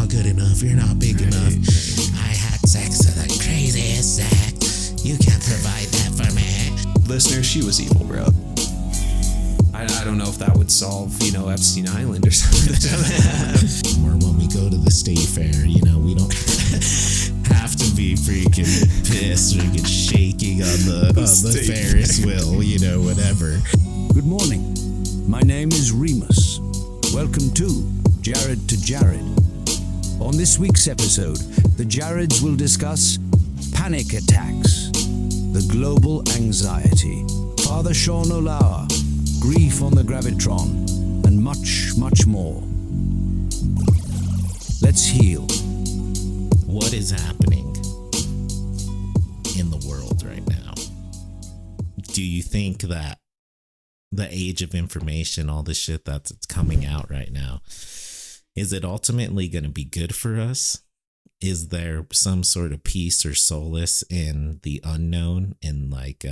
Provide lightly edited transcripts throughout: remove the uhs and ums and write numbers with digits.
not good enough. You're not big enough. I had sex with the craziest sex. You can't provide that for me. Listener, she was evil, bro. I don't know if that would solve, Epstein Island or something. Or when we go to the state fair, we don't have to be freaking pissed, freaking shaking on the Ferris wheel, whatever. Good morning. My name is Remus. Welcome to Jared to Jared. On this week's episode, the Jareds will discuss panic attacks, the global anxiety, Father Sean O'Lower, grief on the Gravitron, and much, much more. Let's heal. What is happening in the world right now? Do you think that the age of information, all the shit that's coming out right now, is it ultimately going to be good for us? Is there some sort of peace or solace in the unknown, in like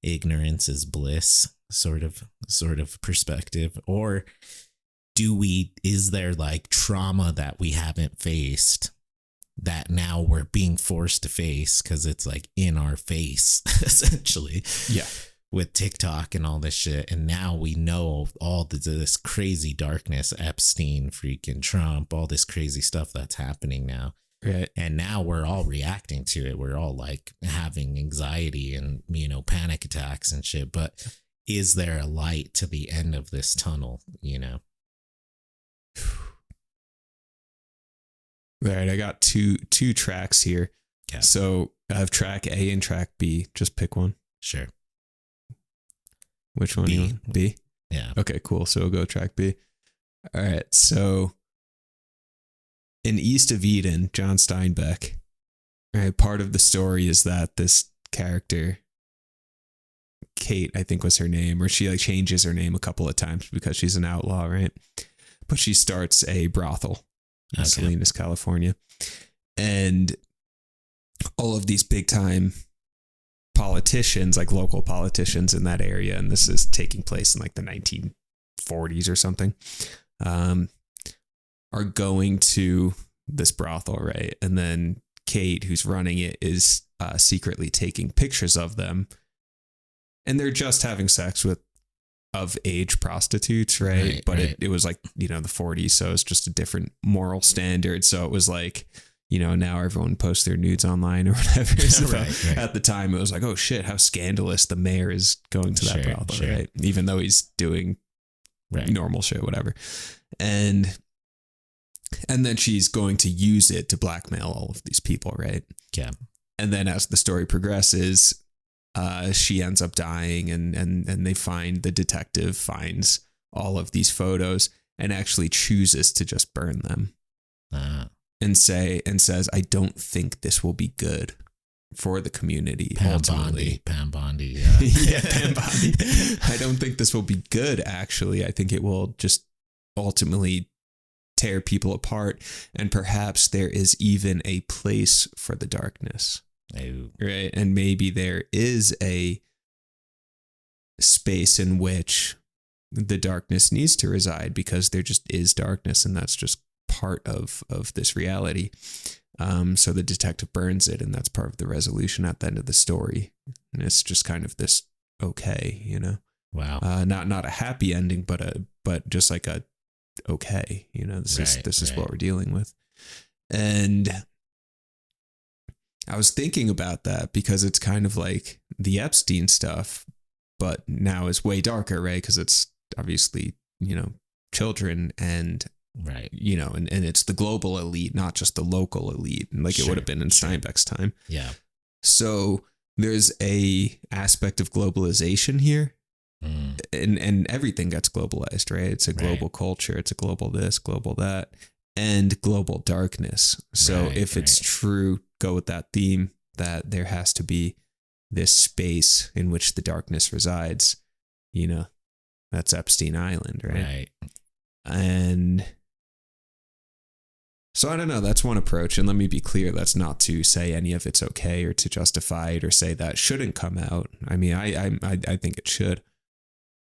ignorance is bliss sort of perspective? Or is there like trauma that we haven't faced that now we're being forced to face because it's like in our face essentially? Yeah. With TikTok and all this shit. And now we know all this crazy darkness, Epstein, freaking Trump, all this crazy stuff that's happening now. Right. And now we're all reacting to it. We're all like having anxiety and, panic attacks and shit. But is there a light to the end of this tunnel, Right. I got two tracks here. Yeah. So I have track A and track B. Just pick one. Sure. Which one? B. You want? B? Yeah. Okay, cool. So we'll go track B. All right. So in East of Eden, John Steinbeck, right, part of the story is that this character, Kate, I think was her name, or she like changes her name a couple of times because she's an outlaw, right? But she starts a brothel in Salinas, California. And all of these big time politicians, like local politicians in that area, and this is taking place in like the 1940s or something, are going to this brothel, right? And then Kate, who's running it, is secretly taking pictures of them, and they're just having sex with of age prostitutes, right? But right. It was like, the 40s, so it's just a different moral standard. So it was like, now everyone posts their nudes online or whatever. So right. At the time, it was like, oh shit, how scandalous, the mayor is going to that brothel, right? Even though he's doing normal shit, whatever. And then she's going to use it to blackmail all of these people, right? Yeah. And then as the story progresses, she ends up dying, and the detective finds all of these photos and actually chooses to just burn them. And says, I don't think this will be good for the community. Pam Bondi. Yeah. Yeah, Pam Bondi. I don't think this will be good, actually. I think it will just ultimately tear people apart. And perhaps there is even a place for the darkness. Oh. Right. And maybe there is a space in which the darkness needs to reside, because there just is darkness, and that's just part of this reality. So the detective burns it, and that's part of the resolution at the end of the story. And it's just kind of this okay, Wow. Not a happy ending, but just like a okay, this is what we're dealing with. And I was thinking about that because it's kind of like the Epstein stuff, but now is way darker, right? Because it's obviously, children and right. And it's the global elite, not just the local elite, like it would have been in Steinbeck's time. Yeah. So there's a aspect of globalization here, and everything gets globalized, right? It's a global culture. It's a global this, global that, and global darkness. So if it's true, go with that theme, that there has to be this space in which the darkness resides, that's Epstein Island, right? And so I don't know, that's one approach. And let me be clear, that's not to say any of it's okay or to justify it or say that shouldn't come out. I mean, I think it should.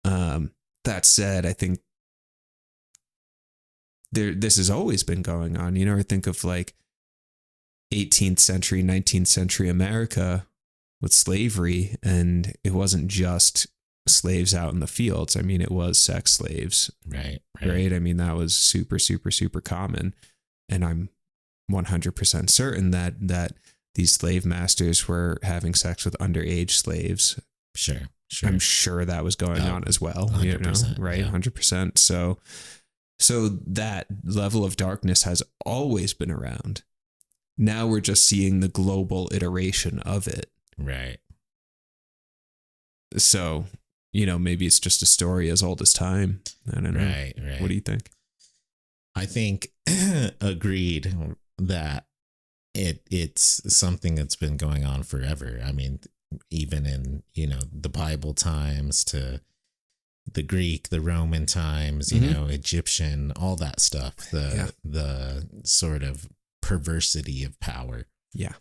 That said, I think this has always been going on. Or think of like 18th century, 19th century America with slavery, and it wasn't just slaves out in the fields. I mean, it was sex slaves. Right. I mean, that was super, super, super common. And I'm 100% certain that these slave masters were having sex with underage slaves. Sure. I'm sure that was going on as well. 100%, right? yeah. 100%. So that level of darkness has always been around. Now we're just seeing the global iteration of it. Right. So, maybe it's just a story as old as time. I don't know. Right. What do you think? I think agreed that it's something that's been going on forever. I mean, even in, the Bible times to the Greek, the Roman times, Egyptian, all that stuff, the sort of perversity of power. Yeah.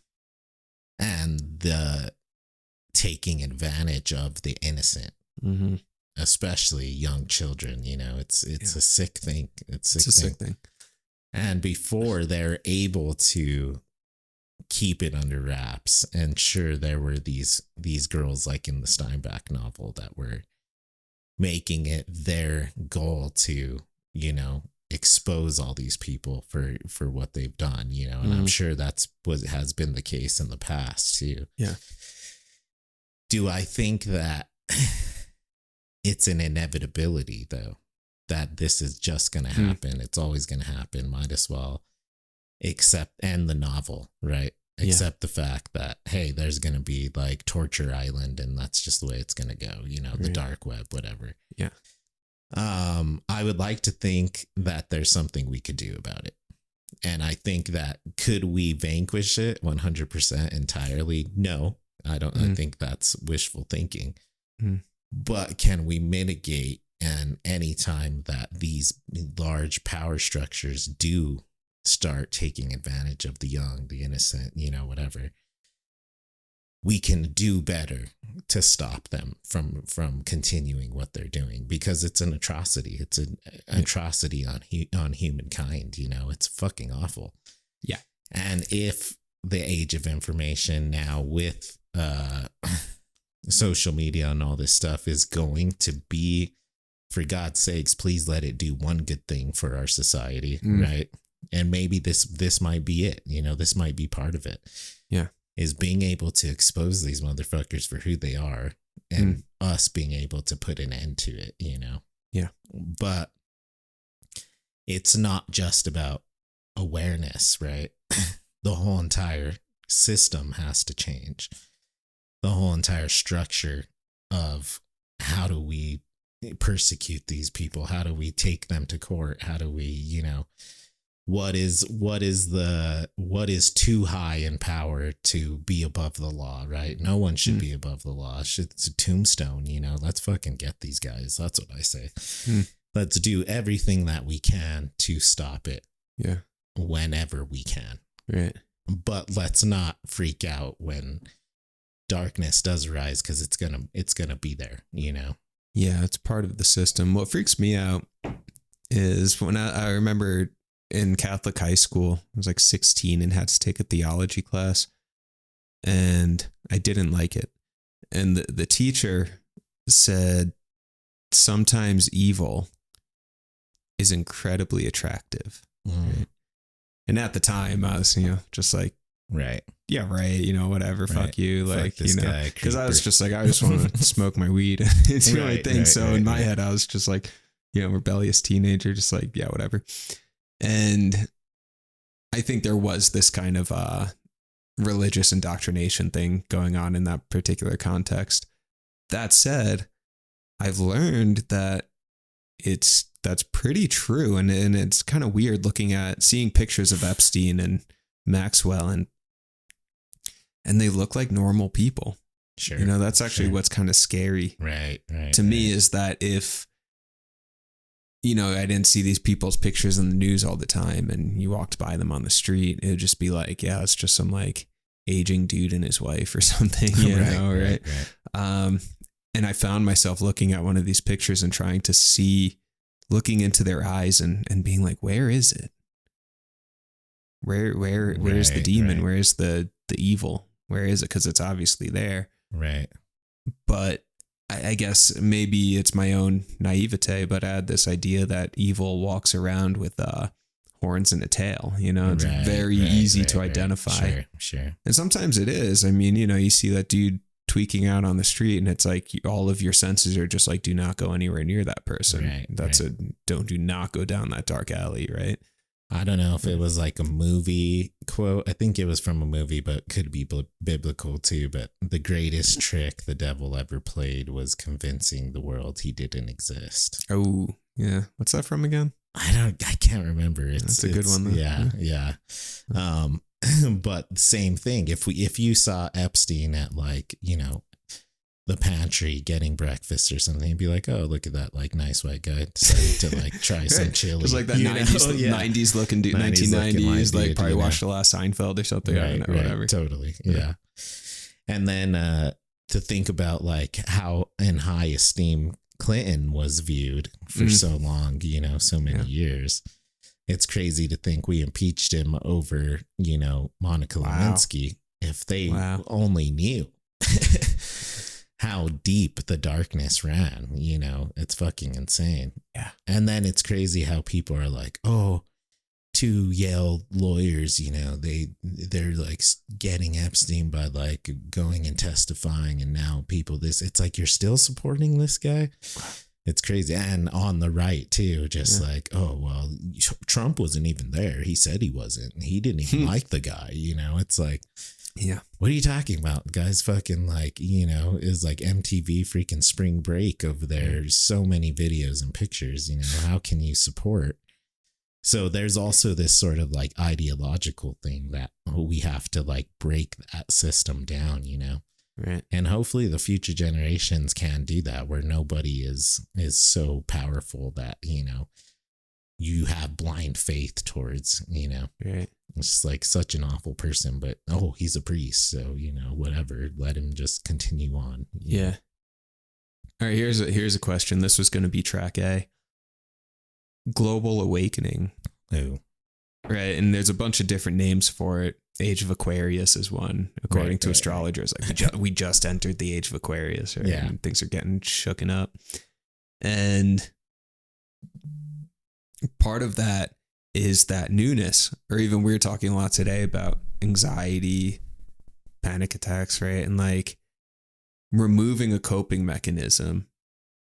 And the taking advantage of the innocent, especially young children. It's a sick thing. It's a sick thing. And before they're able to keep it under wraps, and sure, there were these girls like in the Steinbeck novel that were making it their goal to, expose all these people for what they've done, and I'm sure that's what has been the case in the past too. Yeah. Do I think that it's an inevitability though, that this is just going to happen? It's always going to happen. Might as well end the novel, right? Accept the fact that, hey, there's going to be like Torture Island, and that's just the way it's going to go, the dark web, whatever. Yeah. I would like to think that there's something we could do about it. And I think that, could we vanquish it 100% entirely? No, I don't. I think that's wishful thinking. But can we mitigate? And anytime that these large power structures do start taking advantage of the young, the innocent, whatever, we can do better to stop them from continuing what they're doing, because it's an atrocity. It's an atrocity on humankind. It's fucking awful. Yeah. And if the age of information now with social media and all this stuff is going to be, for God's sakes, please let it do one good thing for our society, right? And maybe this might be it. This might be part of it. Yeah. Is being able to expose these motherfuckers for who they are, and us being able to put an end to it, Yeah. But it's not just about awareness, right? The whole entire system has to change. The whole entire structure of how do we persecute these people? How do we take them to court? How do we, what is too high in power to be above the law, right? No one should be above the law. It's a tombstone, let's fucking get these guys. That's what I say. Let's do everything that we can to stop it. Yeah. Whenever we can. Right. But let's not freak out when darkness does rise, because it's gonna be there, Yeah, it's part of the system. What freaks me out is when I remember in Catholic high school, I was like 16 and had to take a theology class, and I didn't like it. And the teacher said, sometimes evil is incredibly attractive. Right? And at the time I was, just like, right. Yeah, right. Whatever. Right. Fuck you. Like, Fuck this guy, because I was creeper. just like, I just want to smoke my weed. It's the only thing. So in my head, I was just like, rebellious teenager, just like, yeah, whatever. And I think there was this kind of religious indoctrination thing going on in that particular context. That said, I've learned that that's pretty true. And it's kind of weird seeing pictures of Epstein and Maxwell, and they look like normal people. Sure. That's actually what's kind of scary. Right. To me, is that if, I didn't see these people's pictures in the news all the time, and you walked by them on the street, it would just be like, yeah, it's just some like aging dude and his wife or something, right? And I found myself looking at one of these pictures and trying to see looking into their eyes and being like, where is it? Where's the demon? Right. Where's the evil? Where is it? Because it's obviously there. Right. But I guess maybe it's my own naivete, but I had this idea that evil walks around with horns and a tail. It's very easy to identify. Sure. And sometimes it is. I mean, you see that dude tweaking out on the street, and it's like all of your senses are just like, do not go anywhere near that person. Right, That's do not go down that dark alley, right? I don't know if it was like a movie quote. I think it was from a movie, but could be biblical too. But the greatest trick the devil ever played was convincing the world he didn't exist. Oh, yeah. What's that from again? I can't remember. That's a good one, though. Yeah. But same thing. If you saw Epstein at like, the pantry getting breakfast or something, you'd be like, oh, look at that like nice white guy decided to like try some chili. Just like that 90s looking dude, 1990s, like dude, probably watched the last Seinfeld or something. I don't know, whatever. Totally. Yeah. And then to think about like how in high esteem Clinton was viewed for so long, so many years. It's crazy to think we impeached him over, Monica Lewinsky. If they only knew how deep the darkness ran, it's fucking insane. Yeah. And then it's crazy how people are like, oh, 2 Yale lawyers, they're like getting Epstein by like going and testifying. And now it's like, you're still supporting this guy. It's crazy. And on the right too, just like, oh, well, Trump wasn't even there. He said he wasn't. He didn't even like the guy, It's like, yeah. What are you talking about? Guys fucking like, is like MTV freaking spring break over there. So many videos and pictures, how can you support? So there's also this sort of like ideological thing that we have to like break that system down, Right. And hopefully the future generations can do that, where nobody is so powerful that, you have blind faith towards, Right. It's just like such an awful person, but he's a priest, so whatever, let him just continue on. Yeah. All right, here's a question. This was going to be track A. Global awakening. Oh. Right, and there's a bunch of different names for it. Age of Aquarius is one, according to astrologers. Like we just entered the age of Aquarius, right? Yeah. And things are getting shooken up. And part of that is that newness, or even we were talking a lot today about anxiety, panic attacks, right? And like removing a coping mechanism,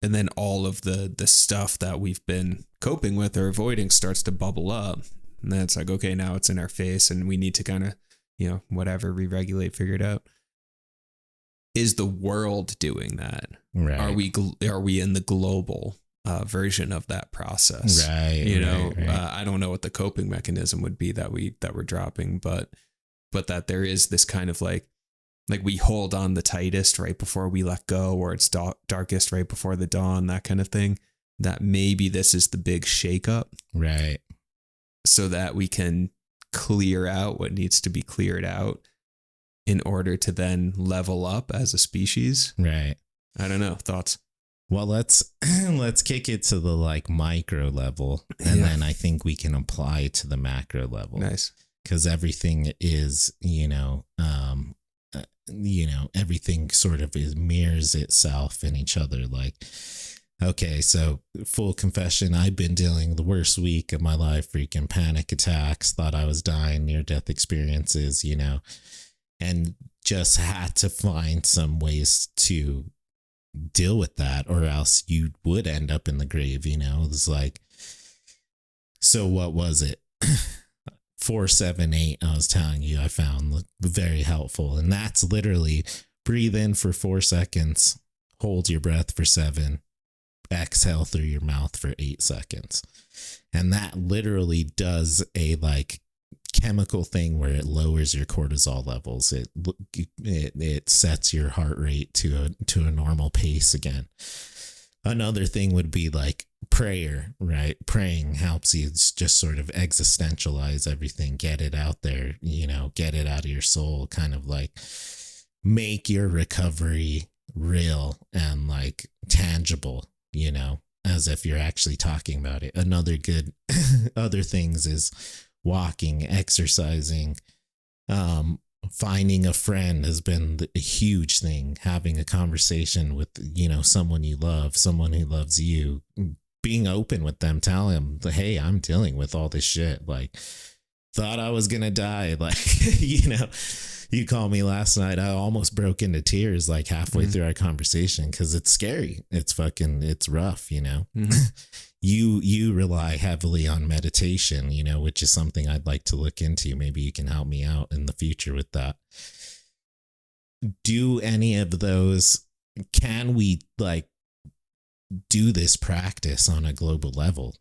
and then all of the stuff that we've been coping with or avoiding starts to bubble up. And then it's like, okay, now it's in our face and we need to kind of, whatever, re-regulate, figure it out. Is the world doing that? Right. Are we in the global version of that process? Right. Right. I don't know what the coping mechanism would be that we're dropping, but that there is this kind of like we hold on the tightest right before we let go, or it's darkest right before the dawn, that kind of thing. That maybe this is the big shakeup. Right. So that we can clear out what needs to be cleared out in order to then level up as a species. Right. I don't know. Thoughts? Well, let's kick it to the like micro level, and then I think we can apply it to the macro level. Nice. Because everything is, everything sort of mirrors itself in each other. Like, okay, so full confession, I've been dealing the worst week of my life, freaking panic attacks, thought I was dying, near-death experiences, and just had to find some ways to deal with that, or else you would end up in the grave, It was like, so what was it? 478, I was telling you, I found very helpful. And that's literally breathe in for 4 seconds, hold your breath for 7, exhale through your mouth for 8 seconds. And that literally does a like chemical thing where it lowers your cortisol levels. It sets your heart rate to a normal pace again. Another thing would be like prayer, right? Praying helps you just sort of existentialize everything, get it out there, get it out of your soul, kind of like make your recovery real and like tangible, as if you're actually talking about it. Another good other things is walking, exercising, finding a friend has been a huge thing. Having a conversation with, someone you love, someone who loves you, being open with them, tell them, hey, I'm dealing with all this shit. Like, thought I was gonna die. Like, you called me last night. I almost broke into tears like halfway through our conversation because it's scary. It's rough, You rely heavily on meditation, which is something I'd like to look into. Maybe you can help me out in the future with that. Do any of those, can we like do this practice on a global level?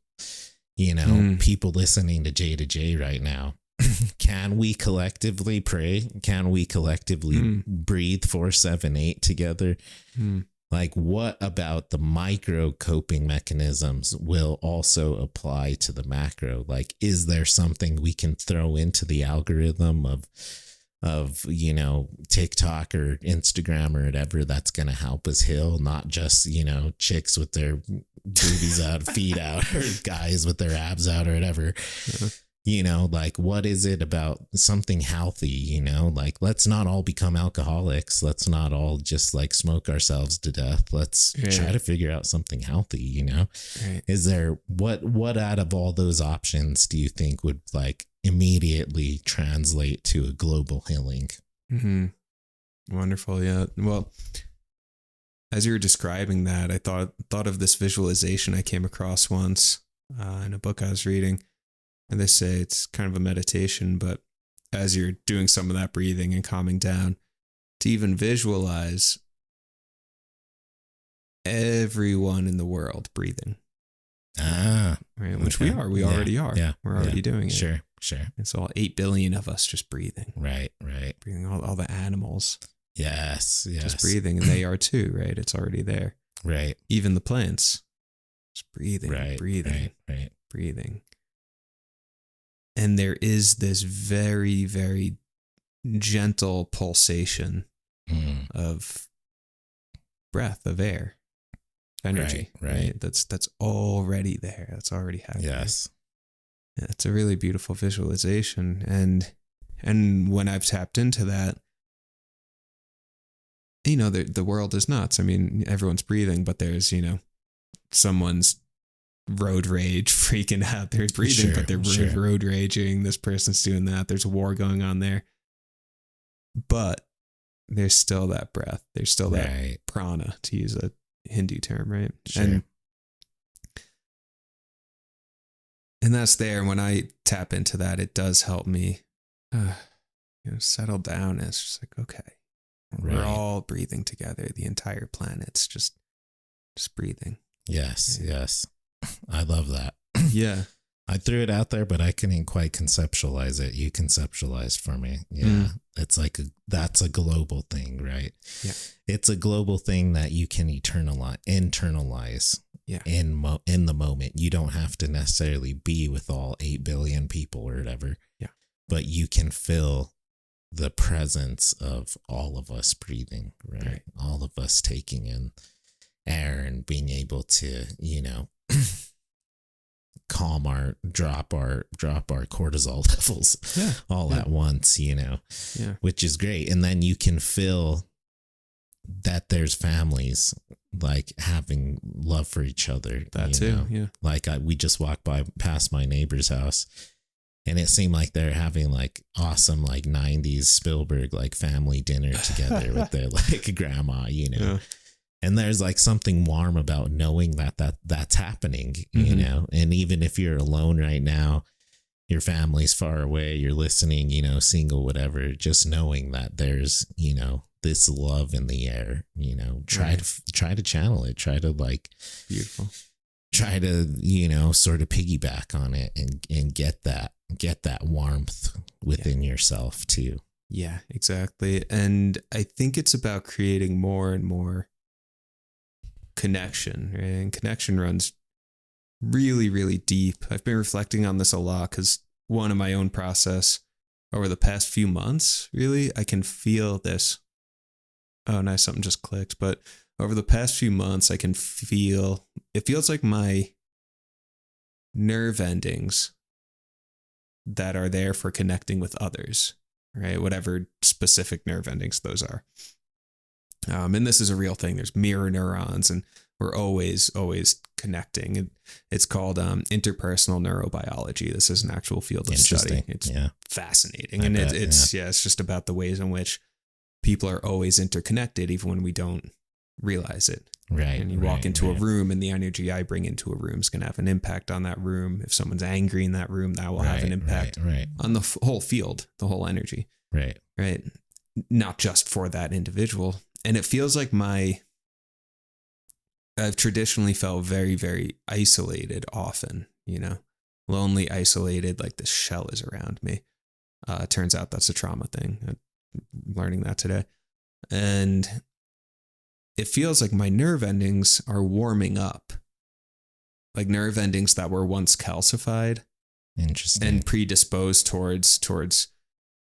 People listening to J right now, can we collectively pray? Can we collectively breathe 4-7-8 together? Like, what about the micro coping mechanisms will also apply to the macro? Like, is there something we can throw into the algorithm of TikTok or Instagram or whatever that's going to help us heal? Not just, chicks with their boobies out, feet out, or guys with their abs out or whatever. Like, what is it about something healthy? Like, let's not all become alcoholics. Let's not all just like smoke ourselves to death. Let's try to figure out something healthy, Right. Is there, what out of all those options do you think would like immediately translate to a global healing? Wonderful. Yeah. Well, as you were describing that, I thought of this visualization I came across once in a book I was reading. And they say it's kind of a meditation, but as you're doing some of that breathing and calming down, to even visualize everyone in the world breathing. Right. Which we are. We already are. Yeah. We're already doing it. Sure. It's all 8 billion of us just breathing. Right. Breathing all the animals. Yes. Just breathing. And they are too, right? It's already there. Right. Even the plants. Just breathing. Right. Breathing. And there is this very, very gentle pulsation of breath, of air, energy. Right. That's already there. That's already happening. Yes. Yeah, it's a really beautiful visualization. And when I've tapped into that, the world is nuts. I mean, everyone's breathing, but there's, someone's road rage freaking out. They're breathing, but they're road raging. This person's doing that. There's a war going on there. But there's still that breath. There's still that prana, to use a Hindu term, right? Sure. And that's there. When I tap into that, it does help me settle down. It's just like, okay, we're all breathing together. The entire planet's just breathing. Yes. I love that. Yeah. I threw it out there, but I couldn't quite conceptualize it. You conceptualized for me. Yeah. It's like, that's a global thing, right? Yeah. It's a global thing that you can internalize in the moment. You don't have to necessarily be with all 8 billion people or whatever. Yeah. But you can feel the presence of all of us breathing, right? All of us taking in air and being able to, drop our cortisol levels at once, which is great. And then you can feel that there's families like having love for each other. That too. Yeah. Like we just walked past my neighbor's house, and it seemed like they're having like awesome, like 90s Spielberg, like family dinner together with their like grandma, Yeah. And there's like something warm about knowing that's happening, and even if you're alone right now, your family's far away, you're listening, single, whatever, just knowing that there's, this love in the air, try to channel it, try to like, beautiful, try to, sort of piggyback on it and get that warmth within yourself too. Yeah, exactly. And I think it's about creating more and more connection, right? And connection runs really, really deep. I've been reflecting on this a lot because one of my own process over the past few months, really, I can feel this. Oh, nice. Something just clicked. But over the past few months, I can feel it feels like my nerve endings that are there for connecting with others, right? Whatever specific nerve endings those are. And this is a real thing. There's mirror neurons, and we're always connecting. It's called interpersonal neurobiology. This is an actual field of study. It's fascinating. And it's just about the ways in which people are always interconnected, even when we don't realize it. Right. And you walk into a room, and the energy I bring into a room is going to have an impact on that room. If someone's angry in that room, that will have an impact on the whole field, the whole energy. Right. Right. Not just for that individual. And it feels like I've traditionally felt very, very isolated often, lonely, isolated, like this shell is around me. It turns out that's a trauma thing. I'm learning that today. And it feels like my nerve endings are warming up, like nerve endings that were once calcified. Interesting. And predisposed towards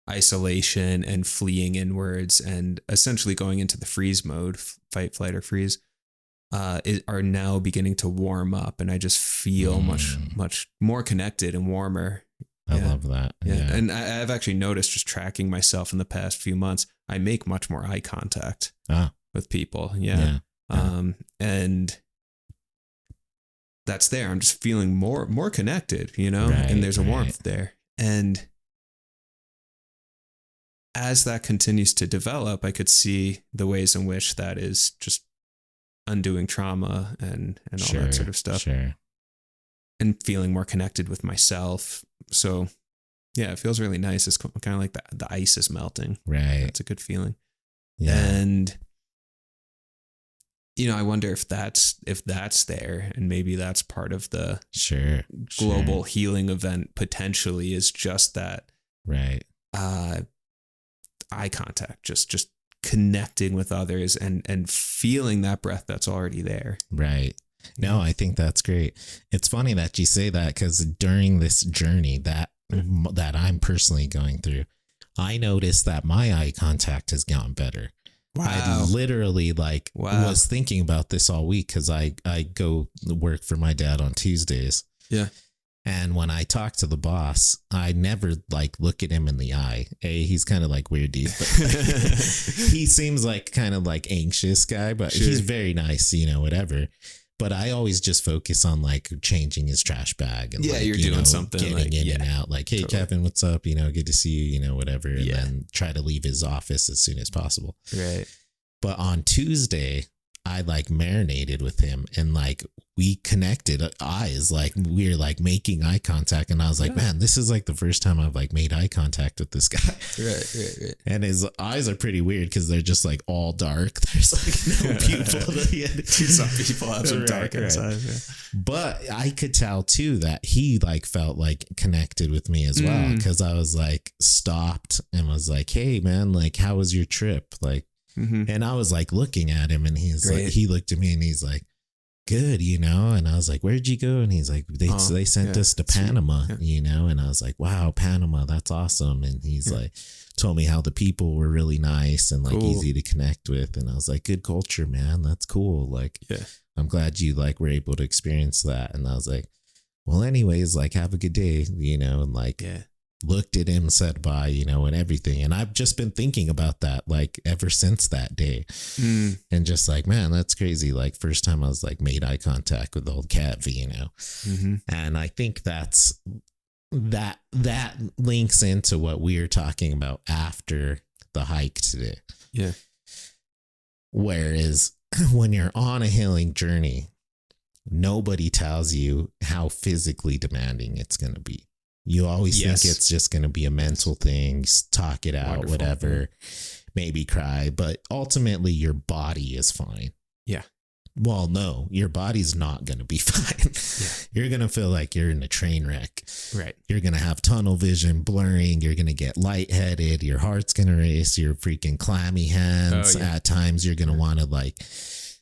isolation and fleeing inwards and essentially going into the freeze mode, fight, flight, or freeze, are now beginning to warm up. And I just feel much more connected and warmer. I love that. Yeah. And I've actually noticed, just tracking myself in the past few months, I make much more eye contact with people. Yeah. And that's there. I'm just feeling more connected, and there's a warmth there. And as that continues to develop, I could see the ways in which that is just undoing trauma and all that sort of stuff. Sure. And feeling more connected with myself. So yeah, it feels really nice. It's kind of like the ice is melting. Right. It's a good feeling. Yeah. And I wonder if that's there, and maybe that's part of the global healing event potentially, is just that. Right. Eye contact, just connecting with others and feeling that breath that's already there. Right. No, I think that's great. It's funny that you say that, because during this journey that I'm personally going through, I noticed that my eye contact has gotten better. Wow. I literally was thinking about this all week, because I go work for my dad on Tuesdays. Yeah. And when I talk to the boss, I never look at him in the eye. He's kind of weird dude, but he seems kind of anxious guy, but he's very nice, whatever. But I always just focus on changing his trash bag and you're doing something, getting in and out. Hey, totally. Kevin, what's up? Good to see you, whatever. And then try to leave his office as soon as possible. Right. But on Tuesday, I marinated with him, and we connected eyes, we're making eye contact, and I was man, this is the first time I've made eye contact with this guy. Right. And his eyes are pretty weird, because they're just all dark. There's no pupil. Some people have some dark inside. Yeah. But I could tell too that he felt connected with me as well, because I was stopped and was hey man, how was your trip? And I was looking at him, and he's he looked at me and he's good, and I was where'd you go? And he's they sent us to Panama, and I was wow, Panama, that's awesome. And he's told me how the people were really nice and cool. Easy to connect with. And I was good culture, man. That's cool. I'm glad you were able to experience that. And I was well, anyways, have a good day, and looked at him, said bye, and everything. And I've just been thinking about that ever since that day. And just man, that's crazy. First time I was made eye contact with old Kev, And I think that's that links into what we were talking about after the hike today. Yeah. Whereas when you're on a healing journey, nobody tells you how physically demanding it's going to be. You always think it's just going to be a mental thing, talk it out, wonderful. Whatever, maybe cry, but ultimately your body is fine. Yeah. Well, no, your body's not going to be fine. Yeah. You're going to feel like you're in a train wreck. Right. You're going to have tunnel vision, blurring. You're going to get lightheaded. Your heart's going to race. Your freaking clammy hands. At times you're going to want to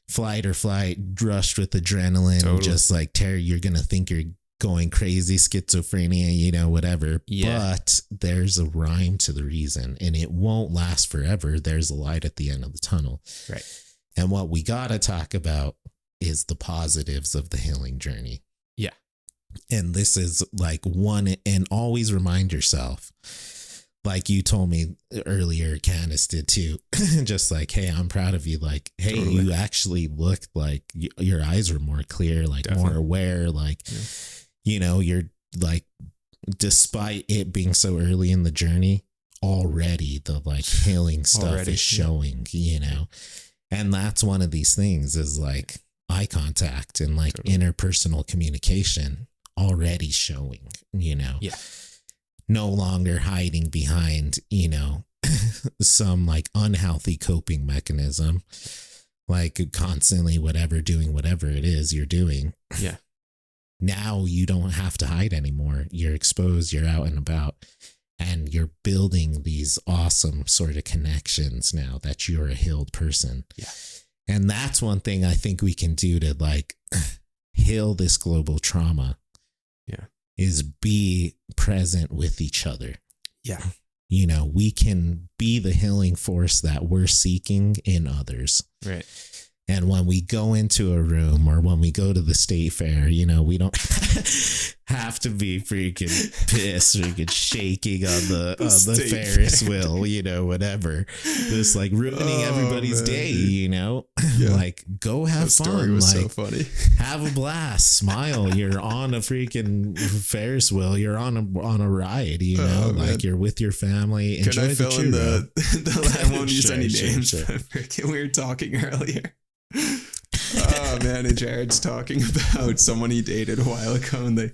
flight or flight, rushed with adrenaline, totally. Just tear. You're going to think you're going crazy, schizophrenia, whatever. Yeah. But there's a rhyme to the reason, and it won't last forever. There's a light at the end of the tunnel. Right. And what we got to talk about is the positives of the healing journey. Yeah. And this is like one, and always remind yourself, like you told me earlier, Candace did too, just like, hey, I'm proud of you. Like, hey, Totally. you actually looked like your eyes were more clear, like Definitely. more aware, like, you know, you're like, despite it being so early in the journey, already the like healing stuff is showing, you know. And that's one of these things is like eye contact and like interpersonal communication already showing, you know. Yeah. No longer hiding behind, you know, some like unhealthy coping mechanism, like constantly doing whatever it is you're doing. Yeah. Now you don't have to hide anymore. You're exposed, you're out and about, and you're building these awesome sort of connections now that you're a healed person. Yeah. And that's one thing I think we can do to like heal this global trauma. Yeah. Is be present with each other. Yeah. You know, we can be the healing force that we're seeking in others. Right. And when we go into a room or when we go to the state fair, you know, we don't have to be freaking pissed, freaking shaking on the Ferris wheel, you know, whatever. Just like ruining everybody's day, you know. Yeah. Like go have fun. Story was like, so funny. Have a blast, smile. You're on a freaking Ferris wheel. You're on a ride, you know, like you're with your family. Can I fill in I won't use any names, sure. But we were talking earlier. Oh man, and Jared's talking about someone he dated a while ago, and they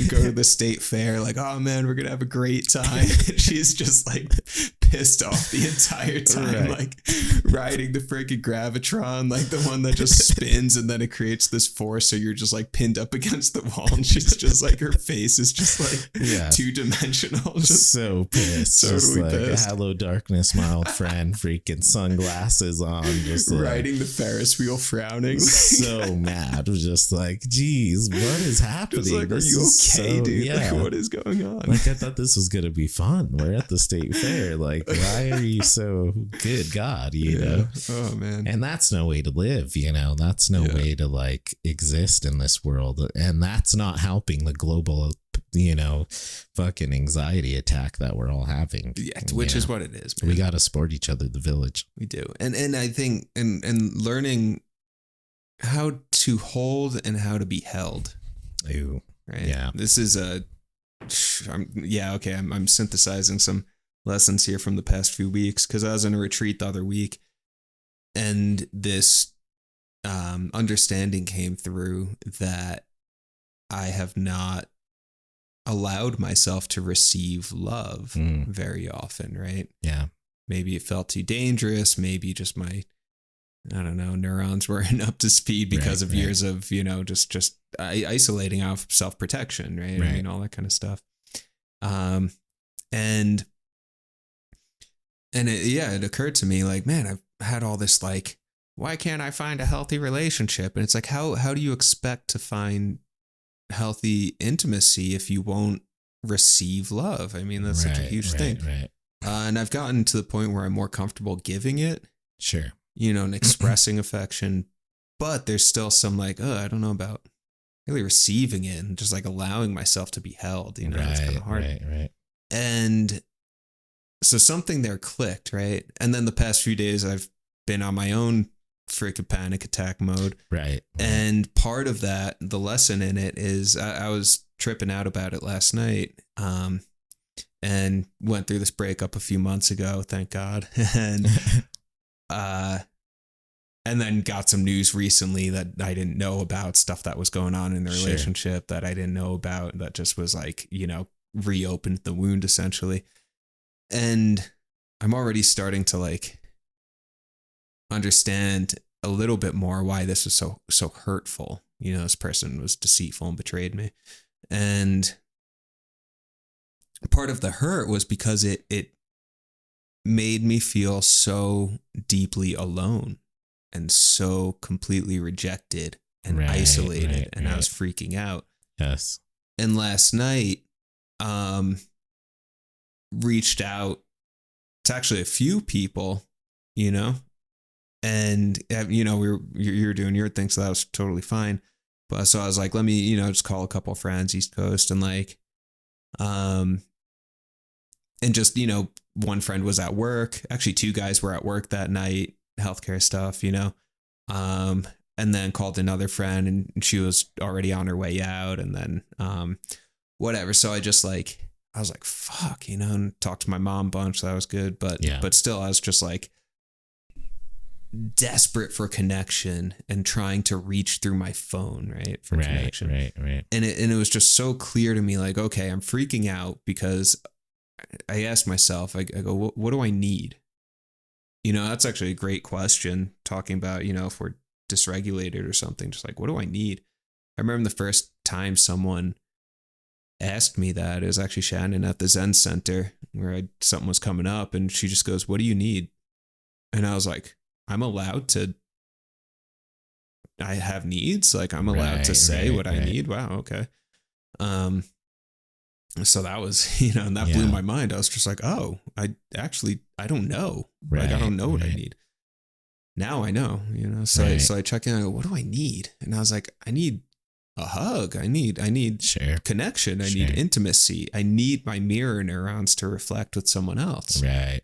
go to the state fair like, oh man, we're gonna have a great time. And she's just like pissed off the entire time, like riding the freaking Gravitron, like the one that just spins and then it creates this force, so you're just like pinned up against the wall, and she's just like, her face is just like 2-dimensional, just so pissed, totally just like, pissed. Hello darkness, my old friend, freaking sunglasses on, just riding the Ferris wheel, frowning. So mad. Was just like, geez, what is happening? Just like, are you okay, dude? Yeah. Like, what is going on? Like, I thought this was gonna be fun. We're at the state fair. Like, why are you so good, God? You know? Oh man. And that's no way to live. You know, that's no way to like exist in this world. And that's not helping the global, you know, fucking anxiety attack that we're all having. Yeah, which is what it is, man. We got to support each other, the village. We do. And I think and learning how to hold and how to be held. Ooh, right. Yeah. This is I'm synthesizing some lessons here from the past few weeks, because I was in a retreat the other week, and this understanding came through that I have not allowed myself to receive love very often, right? Yeah. Maybe it felt too dangerous. Maybe just my, I don't know, neurons weren't up to speed because of years of, you know, just isolating out of self-protection, right? I mean, all that kind of stuff. And it occurred to me like, man, I've had all this, like, why can't I find a healthy relationship? And it's like, how do you expect to find healthy intimacy if you won't receive love? I mean, that's such a huge thing. Right. And I've gotten to the point where I'm more comfortable giving it. Sure. You know, and expressing affection, but there's still some like, I don't know about really receiving it and just like allowing myself to be held, you know, it's kind of hard. Right. And so something there clicked, right? And then the past few days I've been on my own freaking panic attack mode. Right. And part of that, the lesson in it is I was tripping out about it last night. And went through this breakup a few months ago, thank God. And then got some news recently that I didn't know about, stuff that was going on in the relationship that I didn't know about, that just was like, you know, reopened the wound essentially. And I'm already starting to like understand a little bit more why this was so hurtful. You know, this person was deceitful and betrayed me. And part of the hurt was because it made me feel so deeply alone and so completely rejected and isolated, and I was freaking out. Yes. And last night, reached out to actually a few people, you know, And, you're doing your thing. So that was totally fine. But so I was like, let me, just call a couple of friends East Coast and like, and just, one friend was at work. Actually, two guys were at work that night, healthcare stuff, and then called another friend and she was already on her way out. And then, whatever. So I was like, fuck, and talked to my mom a bunch. So that was good. But still, I was just like, desperate for connection and trying to reach through my phone, right? For connection. Right. And it was just so clear to me, like, okay, I'm freaking out because I asked myself, I go, what do I need? That's actually a great question, talking about, if we're dysregulated or something, just like, what do I need? I remember the first time someone asked me that, it was actually Shannon at the Zen Center where something was coming up and she just goes, what do you need? And I was like, I'm allowed to, I have needs. Like I'm allowed to say what I need. Wow. Okay. So that was, and that blew my mind. I was just like, oh, I don't know. Like, I don't know what I need. Now I know, so I check in, I go, what do I need? And I was like, I need a hug. I need connection. I need intimacy. I need my mirror neurons to reflect with someone else. Right.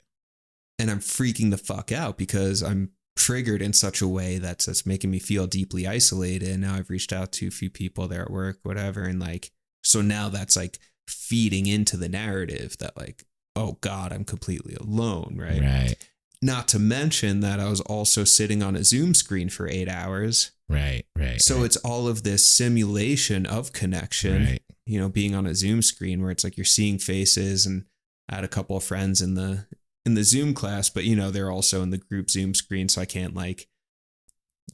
And I'm freaking the fuck out because I'm triggered in such a way that's making me feel deeply isolated. And now I've reached out to a few people there at work, whatever. And like, so now that's like feeding into the narrative that like, oh God, I'm completely alone. Right. Not to mention that I was also sitting on a Zoom screen for 8 hours. Right. So it's all of this simulation of connection, being on a Zoom screen where it's like you're seeing faces, and I had a couple of friends in the Zoom class, but they're also in the group Zoom screen. So I can't like,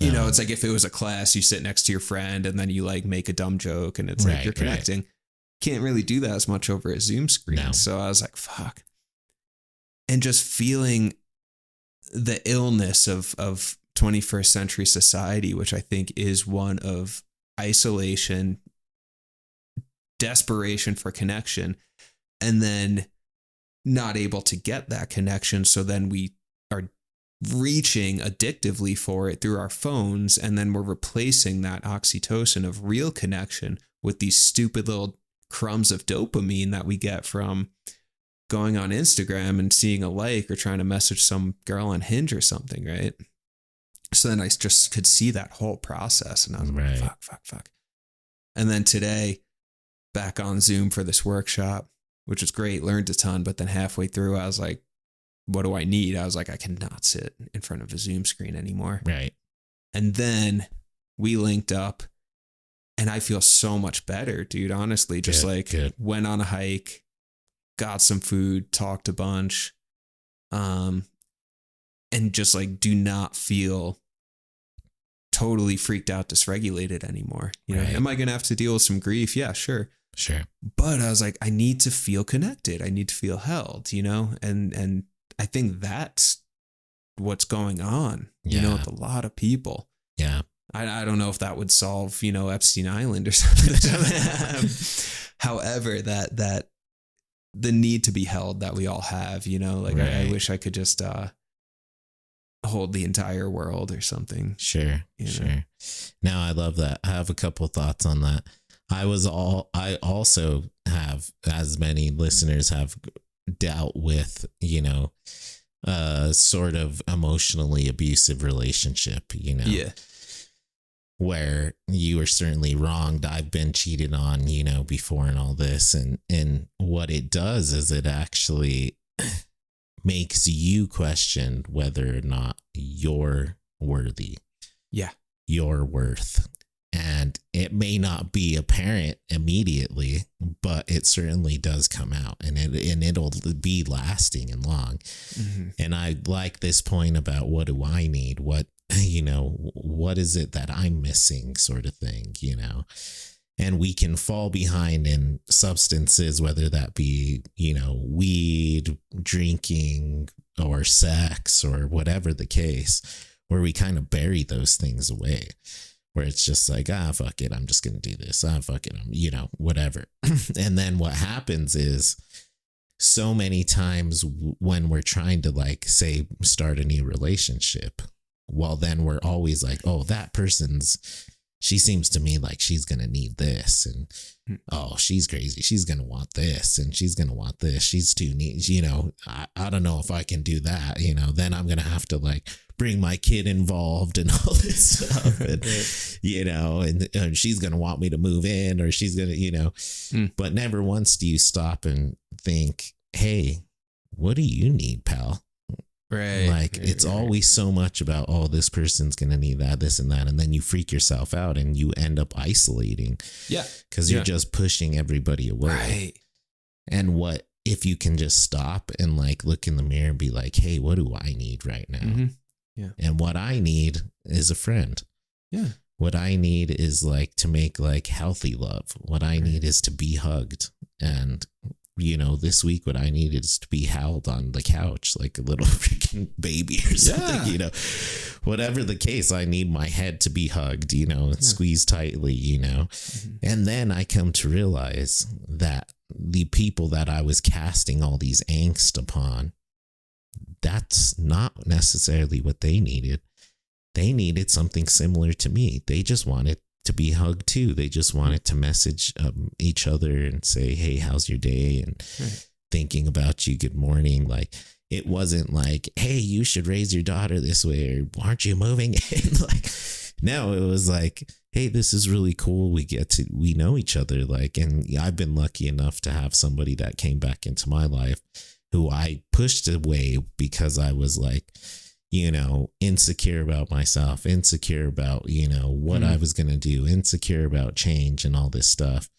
it's like if it was a class, you sit next to your friend and then you like make a dumb joke and it's like you're connecting. Can't really do that as much over a Zoom screen. No. So I was like, fuck. And just feeling the illness of 21st century society, which I think is one of isolation, desperation for connection, and then not able to get that connection. So then we are reaching addictively for it through our phones. And then we're replacing that oxytocin of real connection with these stupid little crumbs of dopamine that we get from going on Instagram and seeing a like or trying to message some girl on Hinge or something. Right. So then I just could see that whole process and I was like, fuck. And then today back on Zoom for this workshop, which was great, learned a ton. But then halfway through, I was like, what do I need? I was like, I cannot sit in front of a Zoom screen anymore. Right. And then we linked up and I feel so much better, dude. Honestly, just went on a hike, got some food, talked a bunch, and just like do not feel totally freaked out, dysregulated anymore. Am I going to have to deal with some grief? Yeah, sure. But I was like, I need to feel connected. I need to feel held, and I think that's what's going on, with a lot of people. Yeah. I don't know if that would solve, Epstein Island or something. However, that the need to be held that we all have, I wish I could just hold the entire world or something. Sure. Now I love that. I have a couple thoughts on that. I also have, as many listeners have, dealt with, sort of emotionally abusive relationship, Yeah. Where you were certainly wronged. I've been cheated on, before and all this. And what it does is it actually makes you question whether or not you're worthy. Yeah. Your worth. And it may not be apparent immediately, but it certainly does come out, and it'll be lasting and long. Mm-hmm. And I like this point about what do I need? What is it that I'm missing, sort of thing, and we can fall behind in substances, whether that be, weed, drinking, or sex, or whatever the case, where we kind of bury those things away. Where it's just like, fuck it, I'm just going to do this. Fuck it, I'm, whatever. And then what happens is so many times when we're trying to, like, say, start a new relationship, Well, then we're always like, oh, she seems to me like she's going to need this. And, oh, she's crazy. She's going to want this and she's going to want this. She's too neat. I don't know if I can do that. Then I'm going to have to like bring my kid involved and all this stuff. And, and she's going to want me to move in, or she's going to, but never once do you stop and think, hey, what do you need, pal? Right. It's always so much about, oh, this person's going to need that, this and that. And then you freak yourself out and you end up isolating. Yeah. Because you're just pushing everybody away. Right. And what if you can just stop and like look in the mirror and be like, hey, what do I need right now? Mm-hmm. Yeah. And what I need is a friend. Yeah. What I need is like to make like healthy love. What I need is to be hugged. And this week, what I needed is to be held on the couch like a little freaking baby or something, whatever the case, I need my head to be hugged, and squeezed tightly, Mm-hmm. And then I come to realize that the people that I was casting all these angst upon, that's not necessarily what they needed. They needed something similar to me. They just wanted to be hugged too. They just wanted to message each other and say, hey, how's your day? And thinking about you, good morning. Like, it wasn't like, hey, you should raise your daughter this way, or aren't you moving in? Like, no, it was like, hey, this is really cool. We know each other. Like, and I've been lucky enough to have somebody that came back into my life who I pushed away because I was like, insecure about myself, insecure about, what I was going to do, insecure about change and all this stuff.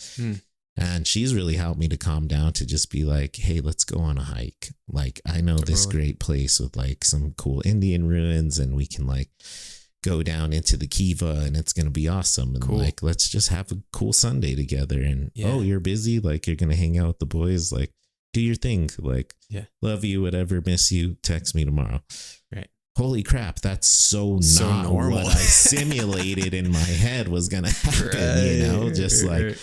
And she's really helped me to calm down, to just be like, hey, let's go on a hike. Like, I know this great place with like some cool Indian ruins, and we can like go down into the Kiva and it's going to be awesome. And like, let's just have a cool Sunday together. And oh, you're busy. Like, you're going to hang out with the boys. Like, do your thing. Like, love you, whatever, miss you, text me tomorrow. Right. Holy crap, that's so not normal. What I simulated in my head was going to happen, just like,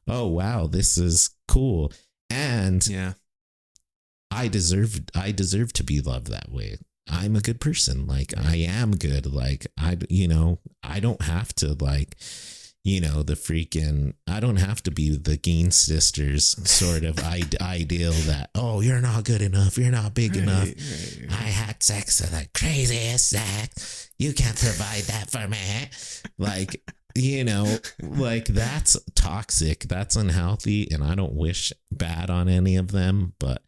oh, wow, this is cool. And I deserve to be loved that way. I'm a good person. Like, I am good. Like, I don't have to like, I don't have to be the Geen sisters sort of ideal that, oh, you're not good enough. You're not big enough. Right. I had sex with the craziest sex. You can't provide that for me. Like, like, that's toxic. That's unhealthy. And I don't wish bad on any of them, but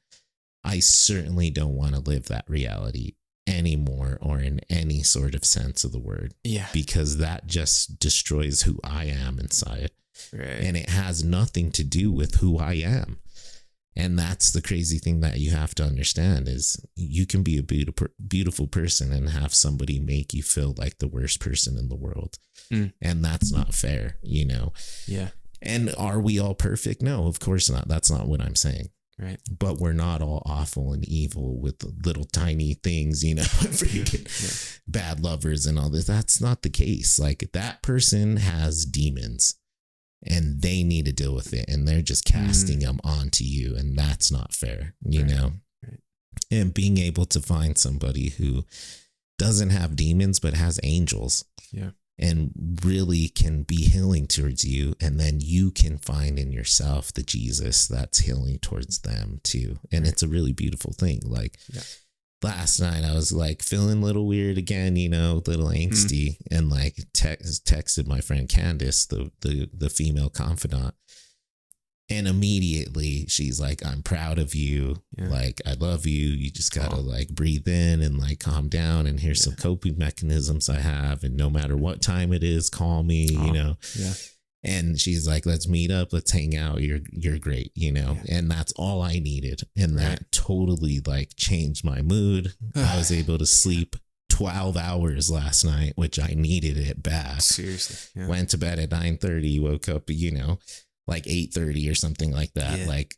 I certainly don't want to live that reality anymore, or in any sort of sense of the word. Yeah. Because that just destroys who I am inside. Right. And it has nothing to do with who I am. And that's the crazy thing that you have to understand, is you can be a beautiful person and have somebody make you feel like the worst person in the world. And that's not fair, Yeah. And are we all perfect? No, of course not. That's not what I'm saying. Right. But we're not all awful and evil with little tiny things, freaking bad lovers and all this. That's not the case. Like, that person has demons and they need to deal with it, and they're just casting them onto you. And that's not fair, you know? Right. And being able to find somebody who doesn't have demons, but has angels. Yeah. And really can be healing towards you. And then you can find in yourself the Jesus that's healing towards them too. And it's a really beautiful thing. Like, last night I was like feeling a little weird again, little angsty, and like texted my friend Candace, the female confidant. And immediately she's like, I'm proud of you. Yeah. Like, I love you. You just got to like breathe in and like calm down. And here's some coping mechanisms I have. And no matter what time it is, call me, Yeah. And she's like, let's meet up. Let's hang out. You're great, Yeah. And that's all I needed. And that totally like changed my mood. I was able to sleep 12 hours last night, which I needed it bad. Seriously. Yeah. Went to bed at 9:30, woke up, like 8:30 or something like that. Like,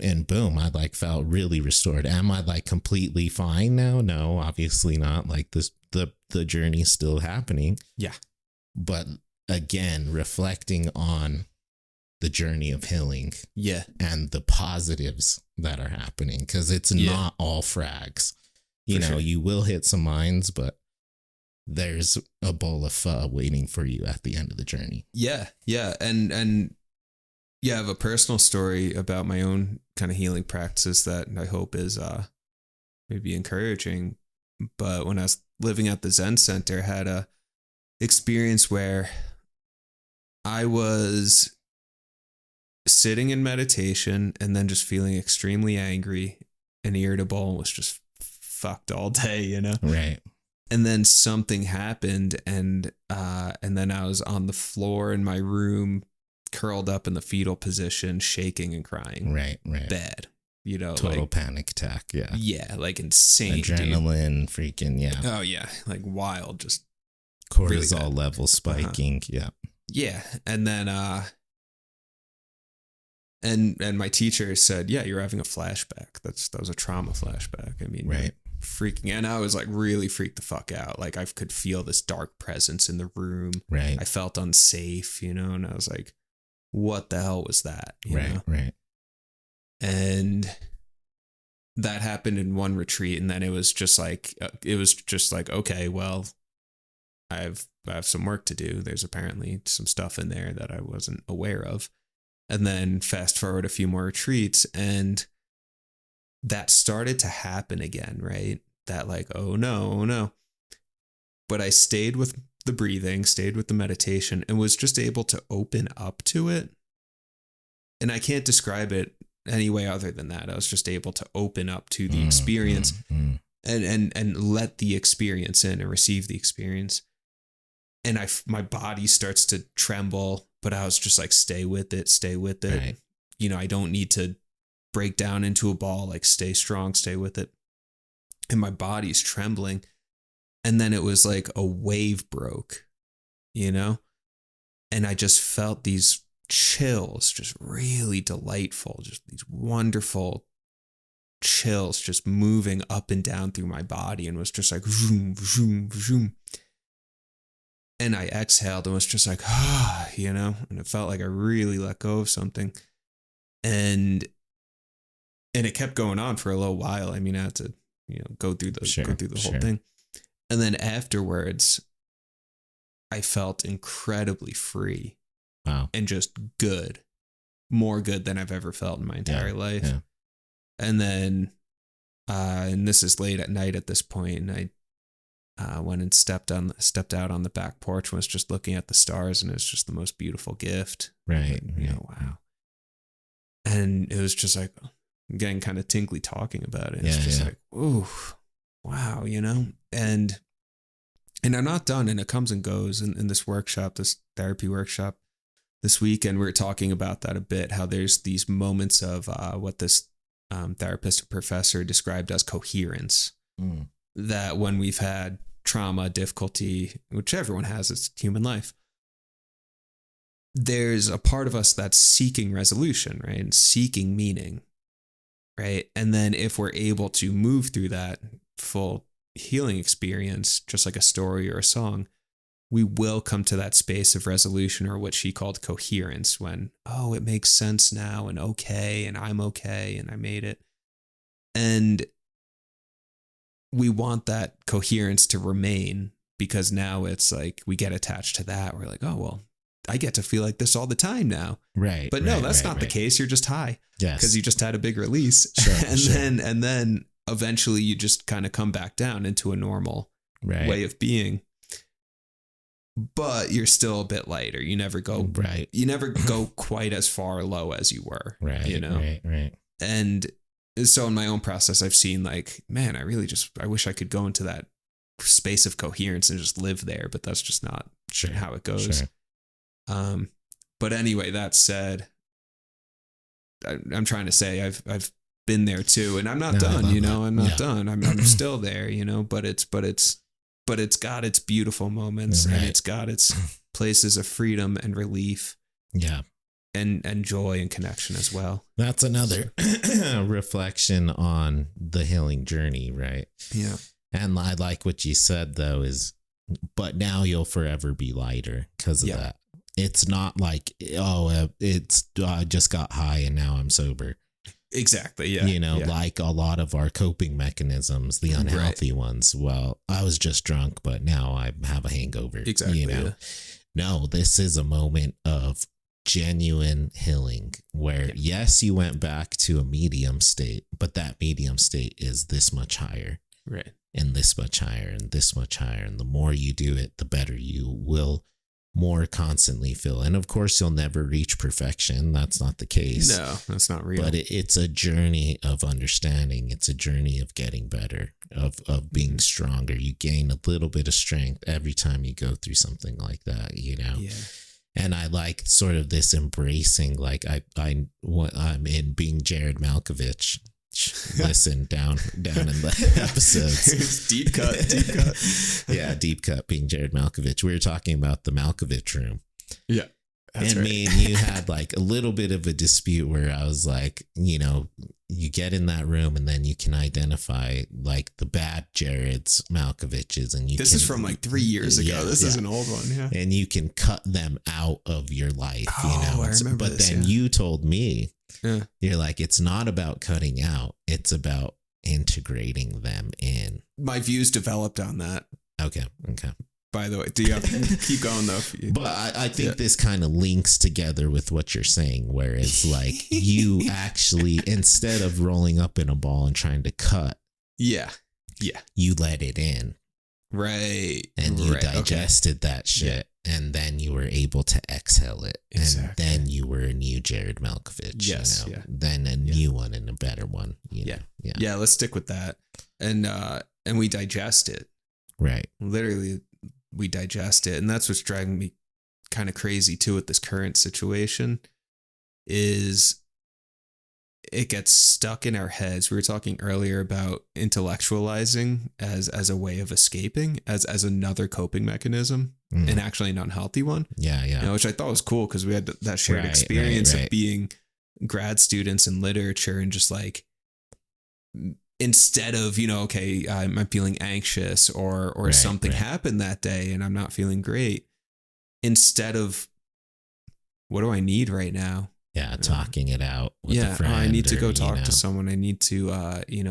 and boom, I like felt really restored. Am I like completely fine now? No, obviously not. Like, the journey's still happening. Yeah. But again, reflecting on the journey of healing. Yeah. And the positives that are happening, because it's not all frags. You will hit some mines, but there's a bowl of pho waiting for you at the end of the journey. Yeah. And yeah, I have a personal story about my own kind of healing practices that I hope is maybe encouraging. But when I was living at the Zen Center, I had a experience where I was sitting in meditation and then just feeling extremely angry and irritable and was just fucked all day, you know? Right. And then something happened, and then I was on the floor in my room, curled up in the fetal position, shaking and crying. Right. Bad. You know, Total like, panic attack. Yeah. Yeah, like insane. Adrenaline, freaking, yeah. Oh yeah, like wild, just Cortisol really level spiking. Yeah. Yeah. And then and my teacher said, yeah, you're having a flashback. That was a trauma flashback. I mean, right. Freaking, and I was like really freaked the fuck out. Like I could feel this dark presence in the room. Right. I felt unsafe, you know, and I was like, what the hell was that? You know? Right. And that happened in one retreat, and then it was just like okay, well, I have some work to do. There's apparently some stuff in there that I wasn't aware of. And then fast forward a few more retreats, and that started to happen again, right? That like, oh no. But I stayed with the breathing, stayed with the meditation, and was just able to open up to it. And I can't describe it any way other than that. I was just able to open up to the experience and let the experience in and receive the experience. And my body starts to tremble, but I was just like, stay with it. Right. You know, I don't need to break down into a ball, like stay strong, stay with it. And my body's trembling. And then it was like a wave broke, you know? And I just felt these chills, just really delightful, just these wonderful chills just moving up and down through my body, and was just like zoom, zoom, zoom. And I exhaled and was just like, you know, and it felt like I really let go of something. And it kept going on for a little while. I mean, I had to, you know, go through the whole thing. And then afterwards, I felt incredibly free. Wow. And just good, more good than I've ever felt in my entire life. Yeah. And then, and this is late at night at this point, and I went and stepped out on the back porch and was just looking at the stars, and it was just the most beautiful gift. Right. You know, wow. And it was just like, I'm getting kind of tingly talking about it. It's just like, ooh, wow, you know? And I'm not done, and it comes and goes in this workshop, this therapy workshop this weekend. We were talking about that a bit, how there's these moments of what this therapist or professor described as coherence. That when we've had trauma, difficulty, which everyone has, it's human life, there's a part of us that's seeking resolution, right? And seeking meaning, right? And then if we're able to move through that full healing experience, just like a story or a song, we will come to that space of resolution, or what she called coherence, when, oh, it makes sense now, and okay, and I'm okay, and I made it. And we want that coherence to remain, because now it's like we get attached to that. We're like, oh, well, I get to feel like this all the time now. Right. But no, that's not the case. You're just high. Yes. Because you just had a big release. Sure, and then eventually you just kind of come back down into a normal way of being. But you're still a bit lighter. You never go You never go quite as far low as you were. Right. You know? Right. And so in my own process, I've seen like, man, I wish I could go into that space of coherence and just live there, but that's just not how it goes. Sure. But anyway, that said, I'm trying to say I've been there too, and I'm not done, you know, I'm not done. I'm still there, you know, but it's got its beautiful moments, and it's got its places of freedom and relief. Yeah. And joy and connection as well. That's another reflection on the healing journey, right? Yeah. And I like what you said, though, is, but now you'll forever be lighter because of that. It's not like, I just got high and now I'm sober. Exactly. Yeah. You know, like a lot of our coping mechanisms, the unhealthy ones. Well, I was just drunk, but now I have a hangover. Exactly. You know, Yeah. no, this is a moment of genuine healing where, yes, you went back to a medium state, but that medium state is this much higher. Right. And this much higher and this much higher. And the more you do it, the better you will more constantly feel. And of course, you'll never reach perfection. That's not the case. No, that's not real. But it's a journey of understanding. It's a journey of getting better, of being stronger. You gain a little bit of strength every time you go through something like that, you know? Yeah. And I like sort of this embracing, like I'm in being Jared Malkovich. Listen down in the episodes. Deep cut. Yeah, deep cut being Jared Malkovich. We were talking about the Malkovich room. Yeah. And right. Me and you had like a little bit of a dispute where I was like, you know, you get in that room and then you can identify like the bad Jared's Malkoviches, and you. This is from like 3 years ago. This is an old one, yeah. And you can cut them out of your life, you know. I remember but this, then you told me, you're like, it's not about cutting out; it's about integrating them in. My views developed on that. Okay. By the way, do you have to keep going though? But I think this kind of links together with what you're saying, where it's like you actually, instead of rolling up in a ball and trying to cut, you let it in. Right. And you digested that shit. And then you were able to exhale it. Exactly. And then you were a new Jared Malkovich. Yes. You know? Then a new one and a better one. You know? Yeah. Let's stick with that. And we digest it. Right. Literally, we digest it. And that's what's driving me kind of crazy too with this current situation is it gets stuck in our heads. We were talking earlier about intellectualizing as a way of escaping, as another coping mechanism, and actually an unhealthy one. Yeah. You know, which I thought was cool because we had that shared experience of being grad students in literature and just like, instead of, you know, okay, I'm feeling anxious or something happened that day and I'm not feeling great. Instead of, what do I need right now? Yeah, talking it out with a friend. I need to go talk to someone. I need to,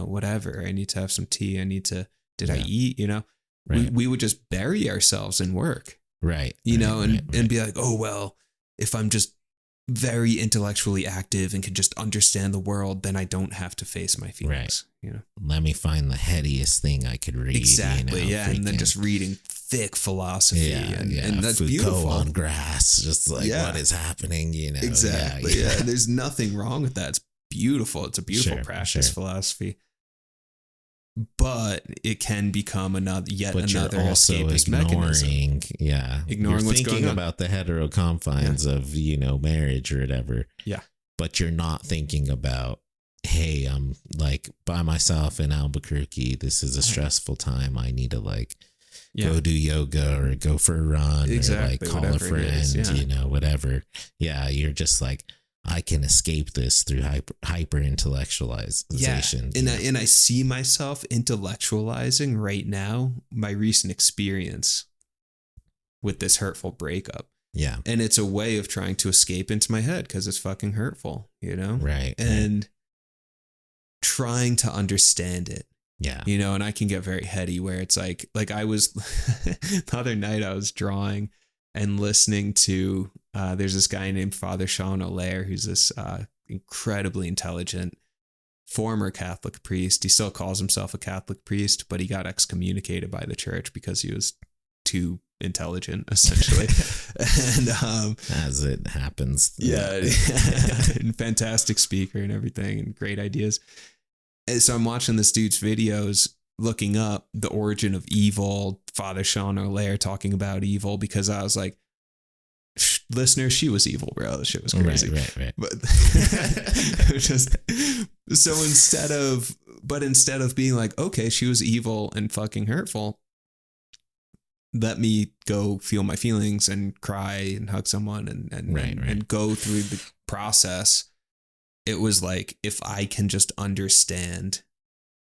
whatever. I need to have some tea. I need to, I eat, you know? Right. We would just bury ourselves in work. Right. You know, and be like, oh, well, if I'm just very intellectually active and can just understand the world, then I don't have to face my feelings. Right. You know, let me find the headiest thing I could read. Exactly. You know, and then just reading thick philosophy. And that's Foucault beautiful. On grass, just like what is happening. You know, exactly. Yeah. There's nothing wrong with that. It's beautiful. It's a beautiful practice philosophy. But it can become another escapist mechanism. Ignoring what's going on. About the hetero confines of, you know, marriage or whatever. Yeah. But you're not thinking about, hey, I'm like by myself in Albuquerque. This is a stressful time. I need to like go do yoga or go for a run or like call a friend, you know, whatever. Yeah. You're just like, I can escape this through hyper intellectualization. Yeah. And I see myself intellectualizing right now my recent experience with this hurtful breakup. Yeah. And it's a way of trying to escape into my head because it's fucking hurtful, you know? Right. And trying to understand it. Yeah. You know, and I can get very heady where it's like I was the other night I was drawing and listening to there's this guy named Father Sean O'Leary, who's this incredibly intelligent former Catholic priest. He still calls himself a Catholic priest, but he got excommunicated by the church because he was too intelligent, essentially. And as it happens. Yeah. And fantastic speaker and everything and great ideas. And so I'm watching this dude's videos, looking up the origin of evil, Father Sean O'Leary talking about evil, because I was like, listener, she was evil, bro. This shit was crazy. Right. But just so instead of being like, okay, she was evil and fucking hurtful, let me go feel my feelings and cry and hug someone and go through the process. It was like, if I can just understand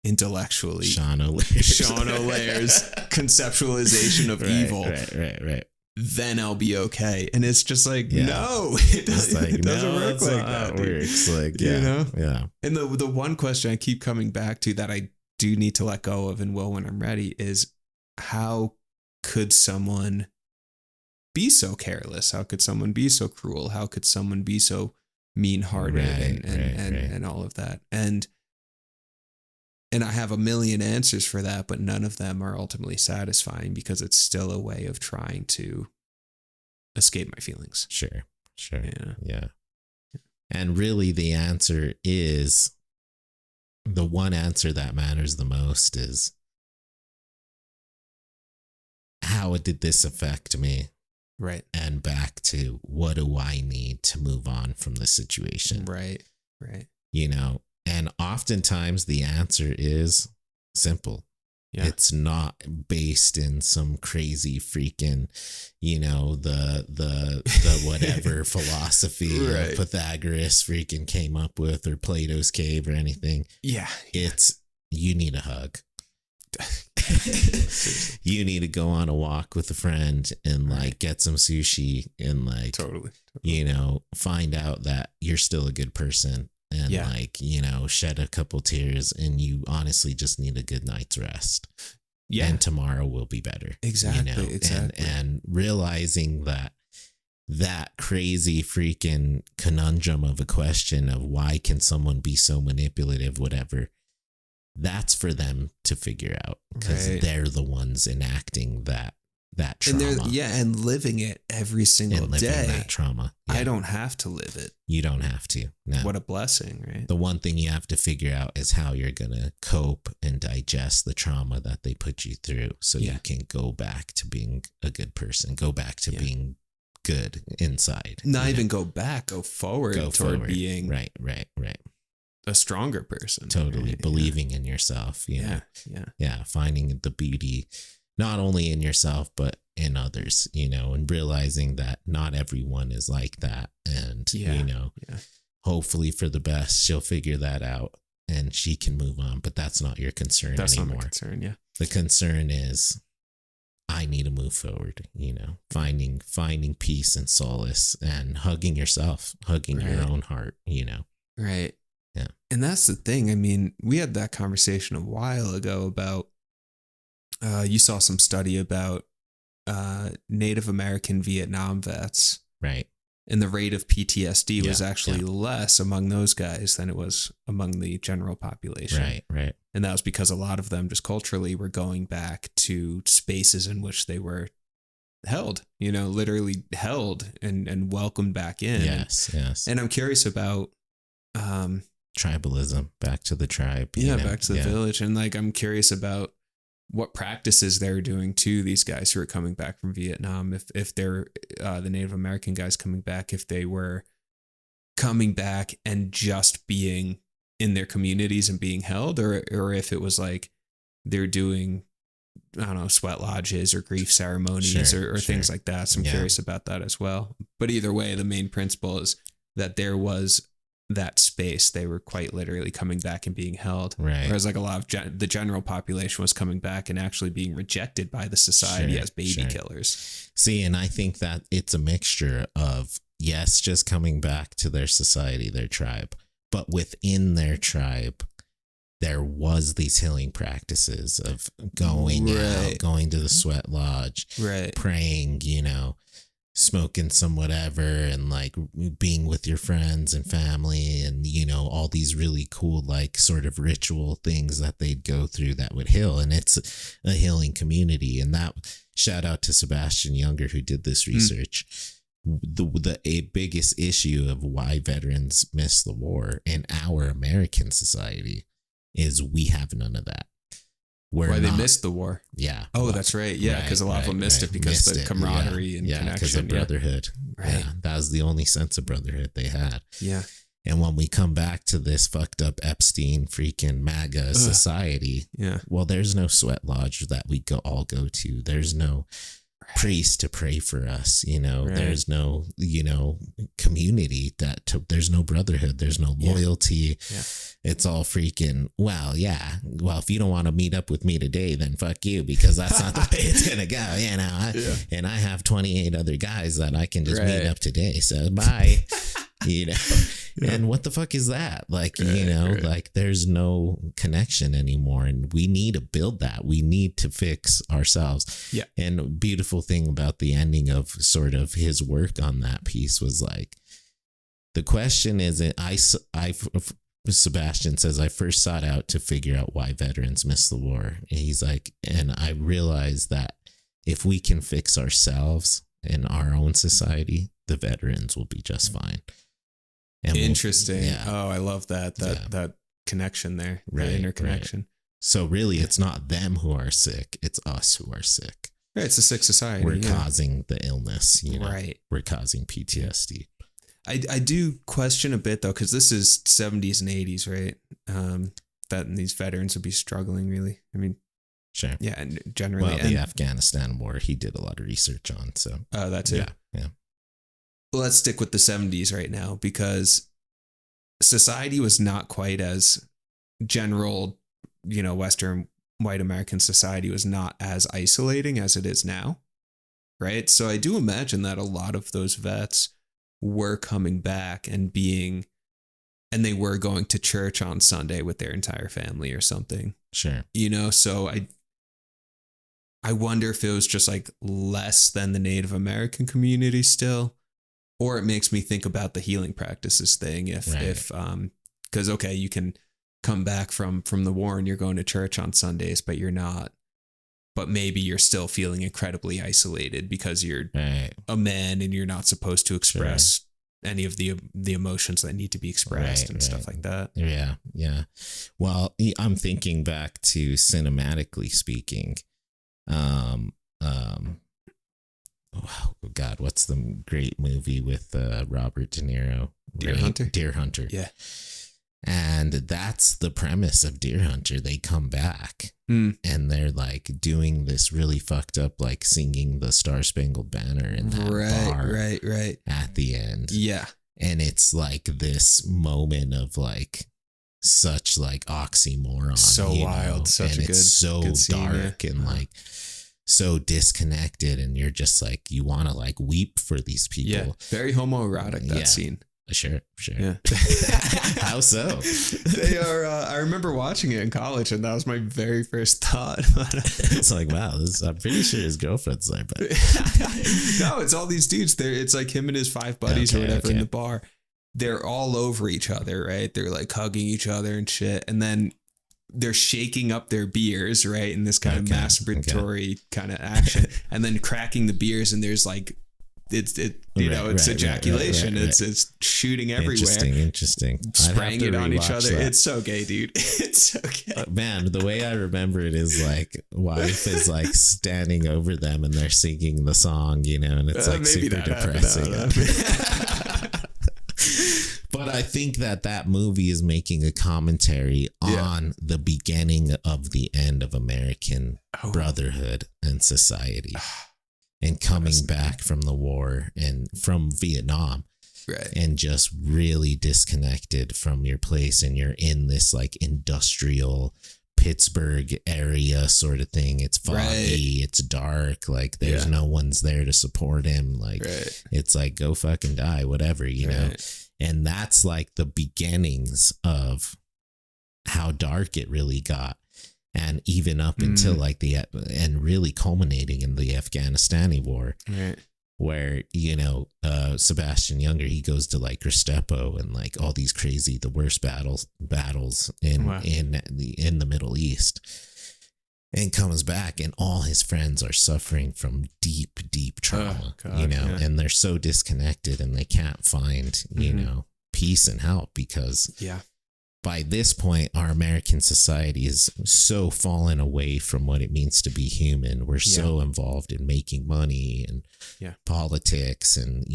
intellectually Sean O'Leary's conceptualization of evil. Right. then I'll be okay. And it's just like, Yeah. no, it doesn't, It's like, it doesn't no, work that's like not how that. it Dude. works. Like, You yeah, know? yeah, And the one question I keep coming back to that I do need to let go of and will when I'm ready is, how could someone be so careless? How could someone be so cruel? How could someone be so mean-hearted and all of that? And I have a million answers for that, but none of them are ultimately satisfying because it's still a way of trying to escape my feelings. Sure. Yeah. And really, the answer is, the one answer that matters the most is, how did this affect me? Right. And back to, what do I need to move on from the situation? Right. You know, and oftentimes the answer is simple. Yeah. It's not based in some crazy freaking, you know, the whatever philosophy Right. Pythagoras freaking came up with, or Plato's cave, or anything. Yeah. It's, you need a hug. You need to go on a walk with a friend and like get some sushi and like, Totally. you know, find out that you're still a good person, and Yeah. like, you know, shed a couple tears, and you honestly just need a good night's rest. Yeah. And tomorrow will be better. Exactly. You know? Exactly. And realizing that crazy freaking conundrum of a question of, why can someone be so manipulative, whatever, that's for them to figure out, because Right. they're the ones enacting that trauma. And living it every single and living day. that trauma. I Yeah. don't have to live it. You don't have to. No. What a blessing, right? The one thing you have to figure out is how you're going to cope and digest the trauma that they put you through, so Yeah. you can go back to being a good person, go back to Yeah. being good inside. Not you even know? go back, go forward Go toward forward. being Right. a stronger person. Totally. right? Believing in yourself, you know? Yeah. Finding the beauty, not only in yourself, but in others, you know, and realizing that not everyone is like that. And, Yeah. you know, Yeah. hopefully for the best, she'll figure that out and she can move on. But that's not your concern That's anymore. not my concern. Yeah. The concern is, I need to move forward, you know, finding peace and solace, and hugging yourself, hugging your Right. own heart, you know. Right. Yeah. And that's the thing. I mean, we had that conversation a while ago about, you saw some study about Native American Vietnam vets, Right. and the rate of PTSD was Yeah, actually less among those guys than it was among the general population. Right. And that was because a lot of them just culturally were going back to spaces in which they were held, you know, literally held and welcomed back in. Yes. And I'm curious about, Tribalism, back to the tribe. you know? back to the village. And like, I'm curious about what practices they're doing to these guys who are coming back from Vietnam. If they're the Native American guys coming back, if they were coming back and just being in their communities and being held, or if it was like they're doing, I don't know, sweat lodges or grief ceremonies Sure, or things like that. So I'm Yeah. curious about that as well. But either way, the main principle is that there was that space. They were quite literally coming back and being held. Right. Whereas like a lot of the general population was coming back and actually being rejected by the society Sure, as baby sure. killers. See, and I think that it's a mixture of, yes, just coming back to their society, their tribe, but within their tribe, there was these healing practices of going Right. out, going to the sweat lodge, Right. praying, you know, smoking some whatever, and like being with your friends and family, and, you know, all these really cool, like sort of ritual things that they'd go through that would heal. And it's a healing community. And that, shout out to Sebastian Younger, who did this research. The biggest issue of why veterans miss the war in our American society is we have none of that. Why they missed the war. Yeah. Oh, that's right. Yeah, because a lot of them missed it because of the camaraderie and connection. Because of brotherhood. Right. Yeah, that was the only sense of brotherhood they had. Yeah. And when we come back to this fucked up Epstein freaking MAGA society, Yeah. well, there's no sweat lodge that we all go to. There's no priest to pray for us. Right. There's no, community there's no brotherhood. There's no loyalty. Yeah. It's all freaking, well, if you don't want to meet up with me today, then fuck you, because that's not the way it's going to go, and I have 28 other guys that I can just meet up today. So bye, and what the fuck is that? Like, like there's no connection anymore, and we need to build that. We need to fix ourselves. Yeah. And a beautiful thing about the ending of sort of his work on that piece was like, the question isn't, Sebastian says, I first sought out to figure out why veterans miss the war. And he's like, and I realized that if we can fix ourselves in our own society, the veterans will be just fine. And interesting. Oh, I love that connection there, right, the interconnection. Right. So really, it's not them who are sick; it's us who are sick. Right, it's a sick society. We're causing the illness. Right. We're causing PTSD. I do question a bit though, because this is 70s and 80s, right? That these veterans would be struggling, really. I mean, sure. Yeah, and generally, the Afghanistan war, he did a lot of research on. So, that's it. Yeah. Well, let's stick with the 70s right now, because society was not quite as general, Western white American society was not as isolating as it is now, right? So I do imagine that a lot of those vets were coming back and they were going to church on Sunday with their entire family or something. Sure. So I wonder if it was just like less than the Native American community still. Or it makes me think about the healing practices thing. Because okay, you can come back from the war and you're going to church on Sundays, but you're not. But maybe you're still feeling incredibly isolated because you're a man and you're not supposed to express any of the emotions that need to be expressed and stuff like that. Yeah, yeah. Well, I'm thinking back to cinematically speaking. Oh God, what's the great movie with Robert De Niro? Deer Hunter? Deer Hunter. Yeah. And that's the premise of Deer Hunter. They come back and they're like doing this really fucked up, like singing the Star Spangled Banner in that bar. Right. At the end. Yeah. And it's like this moment of like such like oxymoron. So wild. Such and a it's so good scene, dark and like so disconnected, and you're just like, you want to like weep for these people. Yeah. Very homoerotic, that scene. Sure. Yeah. How so? They are. I remember watching it in college, and that was my very first thought. It's like, wow, I'm pretty sure his girlfriend's there, but no, it's all these dudes. It's like him and his 5 buddies or whatever in the bar. They're all over each other, right? They're like hugging each other and shit, and then they're shaking up their beers, right, in this kind of masturbatory kind of action, and then cracking the beers, and there's like. It's ejaculation. Right. It's shooting everywhere. Interesting. Spraying it on each other. That. It's so gay, dude. It's so gay. Man, the way I remember it is like wife is like standing over them and they're singing the song, and it's like super depressing. But I think that movie is making a commentary on the beginning of the end of American brotherhood and society. And coming back from the war and from Vietnam, right, and just really disconnected from your place, and you're in this like industrial Pittsburgh area sort of thing. It's foggy, it's dark, like there's no one's there to support him. Like it's like, go fucking die, whatever, know. And that's like the beginnings of how dark it really got. And even up until like and really culminating in the Afghanistani war, where, Sebastian Younger, he goes to like Gestapo and like all these crazy, the worst battles in the Middle East, and comes back and all his friends are suffering from deep trauma, and they're so disconnected and they can't find, peace and help because by this point, our American society is so fallen away from what it means to be human. We're so involved in making money and politics and,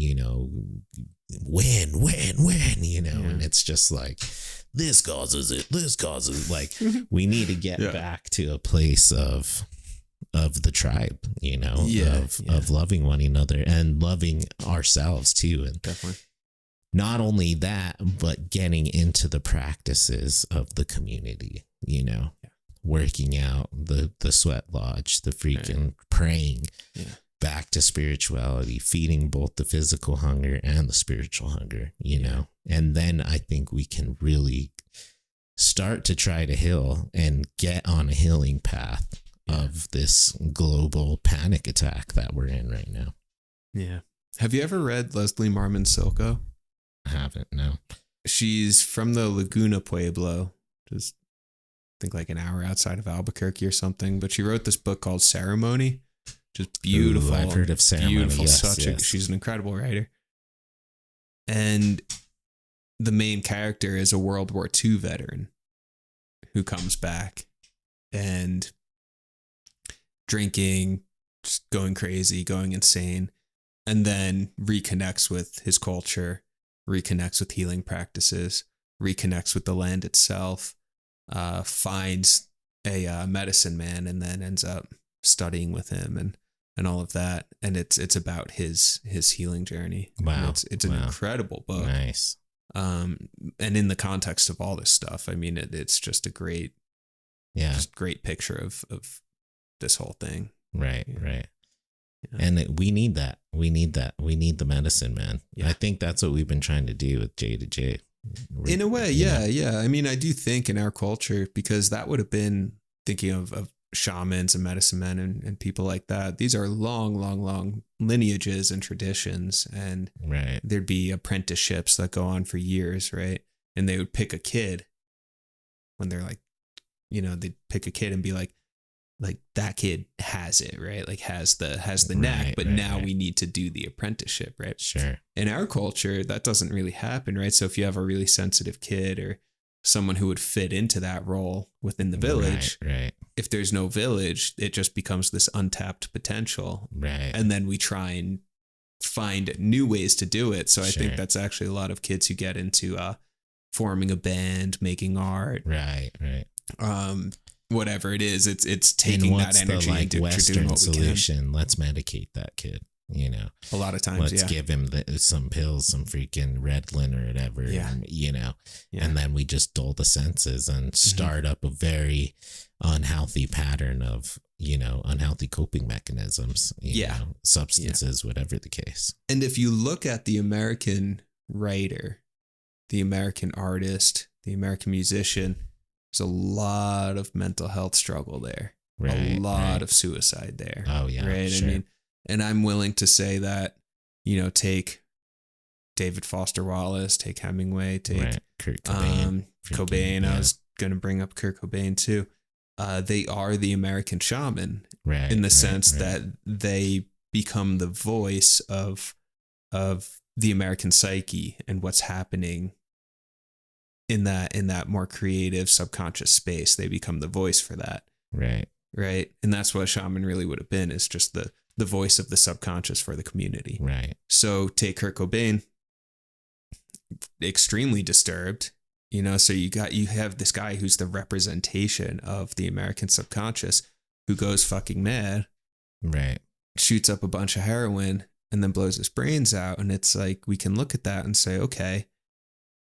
win, and it's just like, this causes it. Like, we need to get back to a place of of the tribe, of loving one another and loving ourselves too. And Definitely. not only that, but getting into the practices of the community, working out the sweat lodge, the freaking praying, back to spirituality, feeding both the physical hunger and the spiritual hunger, and then I think we can really start to try to heal and get on a healing path of this global panic attack that we're in right now. Yeah. Have you ever read Leslie Marmon Silko? I haven't, no. She's from the Laguna Pueblo, just I think like an hour outside of Albuquerque or something. But she wrote this book called Ceremony, just beautiful. Ooh, I've heard of Ceremony. Beautiful, Yes. She's an incredible writer. And the main character is a World War II veteran who comes back and drinking, just going crazy, going insane, and then reconnects with his culture, reconnects with healing practices, reconnects with the land itself, finds a medicine man, and then ends up studying with him and all of that. And it's about his healing journey. Wow. It's an incredible book. Nice. And in the context of all this stuff, I mean, it's just a great, great picture of this whole thing. Right. Yeah. Right. Yeah. And we need that. We need the medicine man. Yeah. I think that's what we've been trying to do with J to J. In a way, yeah. I mean, I do think in our culture, because that would have been thinking of shamans and medicine men and people like that. These are long lineages and traditions, and right. there'd be apprenticeships that go on for years, right? And they would pick a kid when they're like, they'd pick a kid and be like that kid has it, right? Like has the knack, but now we need to do the apprenticeship, right? Sure. In our culture, that doesn't really happen, right? So if you have a really sensitive kid or someone who would fit into that role within the village, right. If there's no village, it just becomes this untapped potential. Right. And then we try and find new ways to do it. So I think that's actually a lot of kids who get into forming a band, making art. Right. Whatever it is, it's taking that energy and doing Western what we solution. can. Let's medicate that kid. A lot of times, let's give him some pills, some freaking Redlin or whatever. And, and then we just dull the senses and start up a very unhealthy pattern of unhealthy coping mechanisms. Substances, whatever the case. And if you look at the American writer, the American artist, the American musician, there's a lot of mental health struggle there. A lot of suicide there. Oh, yeah. Right. Sure. I mean, and I'm willing to say that, take David Foster Wallace, take Hemingway, take Kurt Cobain. Cobain. I was going to bring up Kurt Cobain too. They are the American shaman, in the sense that they become the voice of the American psyche and what's happening in that more creative subconscious space. They become the voice for that. Right. And that's what a shaman really would have been, is just the voice of the subconscious for the community. Right. So take Kurt Cobain, extremely disturbed, so you have this guy who's the representation of the American subconscious, who goes fucking mad. Right. Shoots up a bunch of heroin and then blows his brains out. And it's like, we can look at that and say, okay.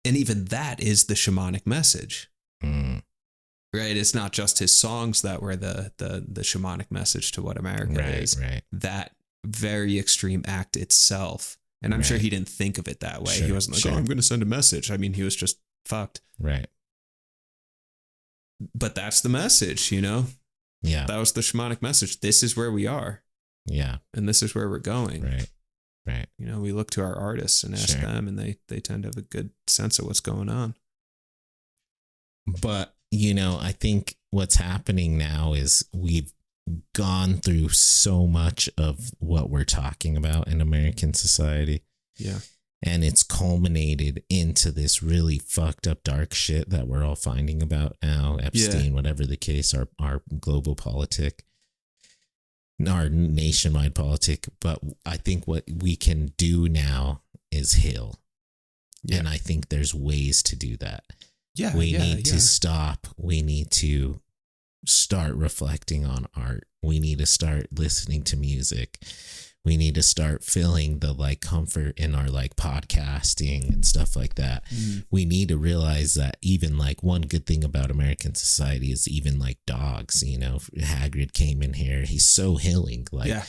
And even that is the shamanic message. Right. It's not just his songs that were the shamanic message to what America is. Right. That very extreme act itself. And I'm sure he didn't think of it that way. Sure, He wasn't like, oh, I'm going to send a message. I mean, he was just fucked. Right. But that's the message, Yeah. That was the shamanic message. This is where we are. Yeah. And this is where we're going. Right. We look to our artists and ask them, and they tend to have a good sense of what's going on. But, I think what's happening now is we've gone through so much of what we're talking about in American society. Yeah. And it's culminated into this really fucked up dark shit that we're all finding about now. Epstein, whatever the case, our global politic, our nationwide politic. But I think what we can do now is heal. Yeah. And I think there's ways to do that. Yeah. We need to stop. We need to start reflecting on art. We need to start listening to music. We need to start feeling the like comfort in our like podcasting and stuff like that. We need to realize that even like one good thing about American society is even like dogs, you know, Hagrid came in here. He's so healing. Like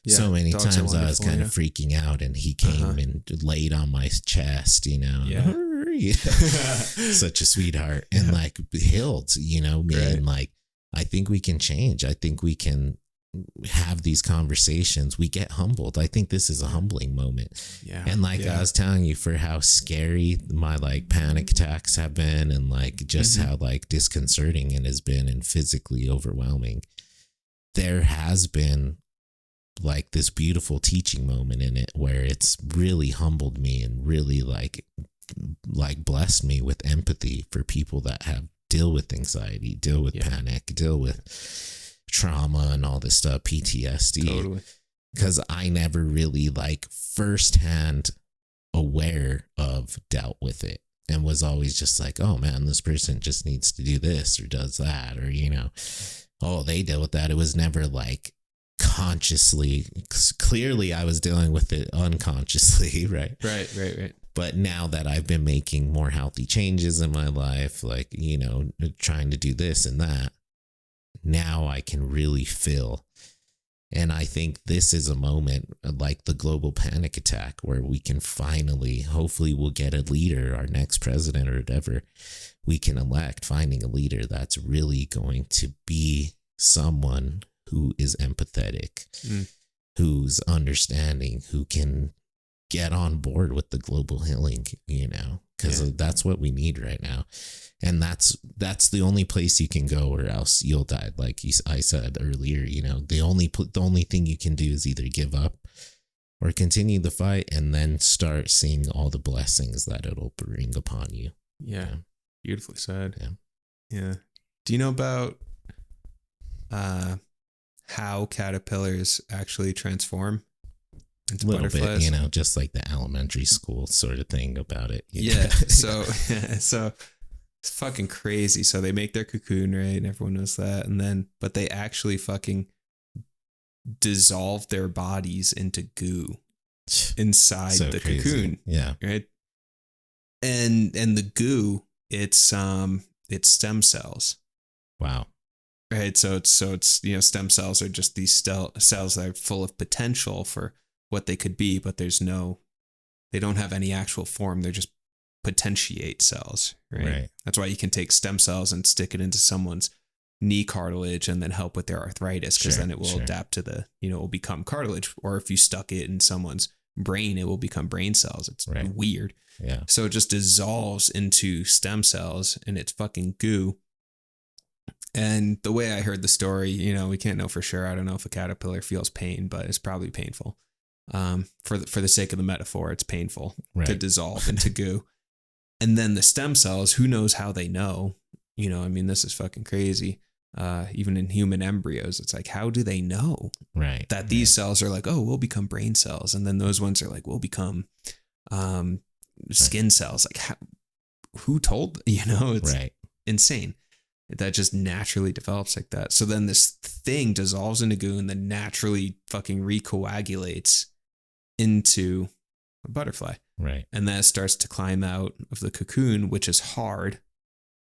so many times I was kind of freaking out and he came and laid on my chest, you know, such a sweetheart and like healed, you know, me. And like, I think we can change. I think we can have these conversations. We get humbled. I think this is a humbling moment. And like I was telling you, for how scary my like panic attacks have been and like just how like disconcerting it has been and physically overwhelming, there has been like this beautiful teaching moment in it where it's really humbled me and really like blessed me with empathy for people that have deal with anxiety, deal with panic, deal with trauma and all this stuff, PTSD. Because I never really like firsthand aware of dealt with it and was always just like, oh man, this person just needs to do this or does that, or, you know, oh, they deal with that. It was never like consciously. Clearly I was dealing with it unconsciously. Right. But now that I've been making more healthy changes in my life, like, you know, trying to do this and that, now I can really feel. And I think this is a moment like the global panic attack where we can finally, hopefully we'll get a leader, our next president or whatever we can elect, finding a leader that's really going to be someone who is empathetic, who's understanding, who can get on board with the global healing, you know, because that's what we need right now. And that's the only place you can go, or else you'll die. Like I said earlier, you know, the only thing you can do is either give up or continue the fight and then start seeing all the blessings that it'll bring upon you. Yeah. Beautifully said. Yeah. Do you know about how caterpillars actually transform into butterflies? Little bit, you know, just like the elementary school sort of thing about it. So it's fucking crazy. So they make their cocoon, right? And everyone knows that. And then, but they actually fucking dissolve their bodies into goo inside the cocoon. Yeah. Right. And the goo, it's stem cells. Wow. Right. So it's, you know, stem cells are just these cells that are full of potential for what they could be, but they don't have any actual form. They're just potentiate cells, right? That's why you can take stem cells and stick it into someone's knee cartilage and then help with their arthritis, because then it will adapt to the, you know, it will become cartilage. Or if you stuck it in someone's brain, it will become brain cells. It's weird. Yeah. So it just dissolves into stem cells and it's fucking goo. And the way I heard the story, you know, we can't know for sure. I don't know if a caterpillar feels pain, but it's probably painful. For the sake of the metaphor, it's painful to dissolve into goo. And then the stem cells, who knows how they know? You know, I mean, this is fucking crazy. Even in human embryos, it's like, how do they know that these cells are like, oh, we'll become brain cells, and then those ones are like, we'll become skin cells? Like, who told? You know, it's insane. That just naturally develops like that. So then this thing dissolves into goo and then naturally fucking recoagulates into a butterfly. Right. And then it starts to climb out of the cocoon, which is hard.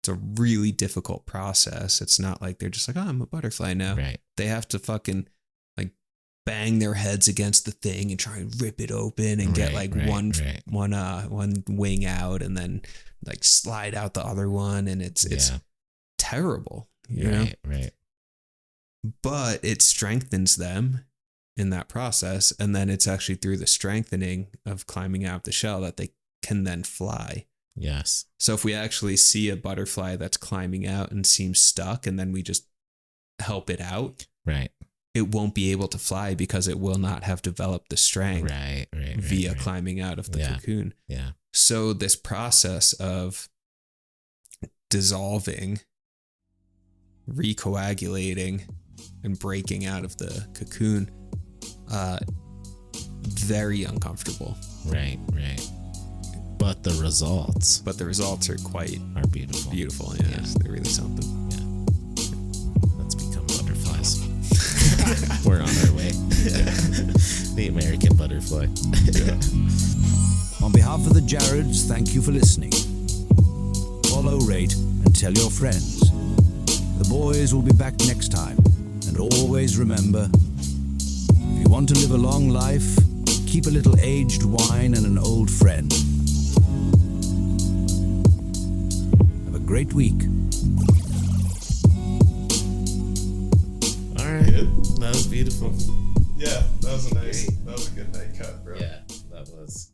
It's a really difficult process. It's not like they're just like, oh, I'm a butterfly now. Right. They have to fucking like bang their heads against the thing and try and rip it open and get like one wing out and then like slide out the other one. And it's terrible, you know? Right. But it strengthens them in that process. And then it's actually through the strengthening of climbing out the shell that they can then fly. Yes. So if we actually see a butterfly that's climbing out and seems stuck and then we just help it out, it won't be able to fly because it will not have developed the strength via climbing out of the cocoon. Yeah. So this process of dissolving, recoagulating, and breaking out of the cocoon, very uncomfortable. Right. But the results are quite beautiful. Yes, they're really something. Yeah. That's We're on our way. The American butterfly. On behalf of the Jareds, thank you for listening. Follow, rate, and tell your friends. The boys will be back next time. And always remember, if you want to live a long life, keep a little aged wine and an old friend. Have a great week. All right. Good. That was beautiful. Yeah, that was a good night cut, bro. Yeah, that was.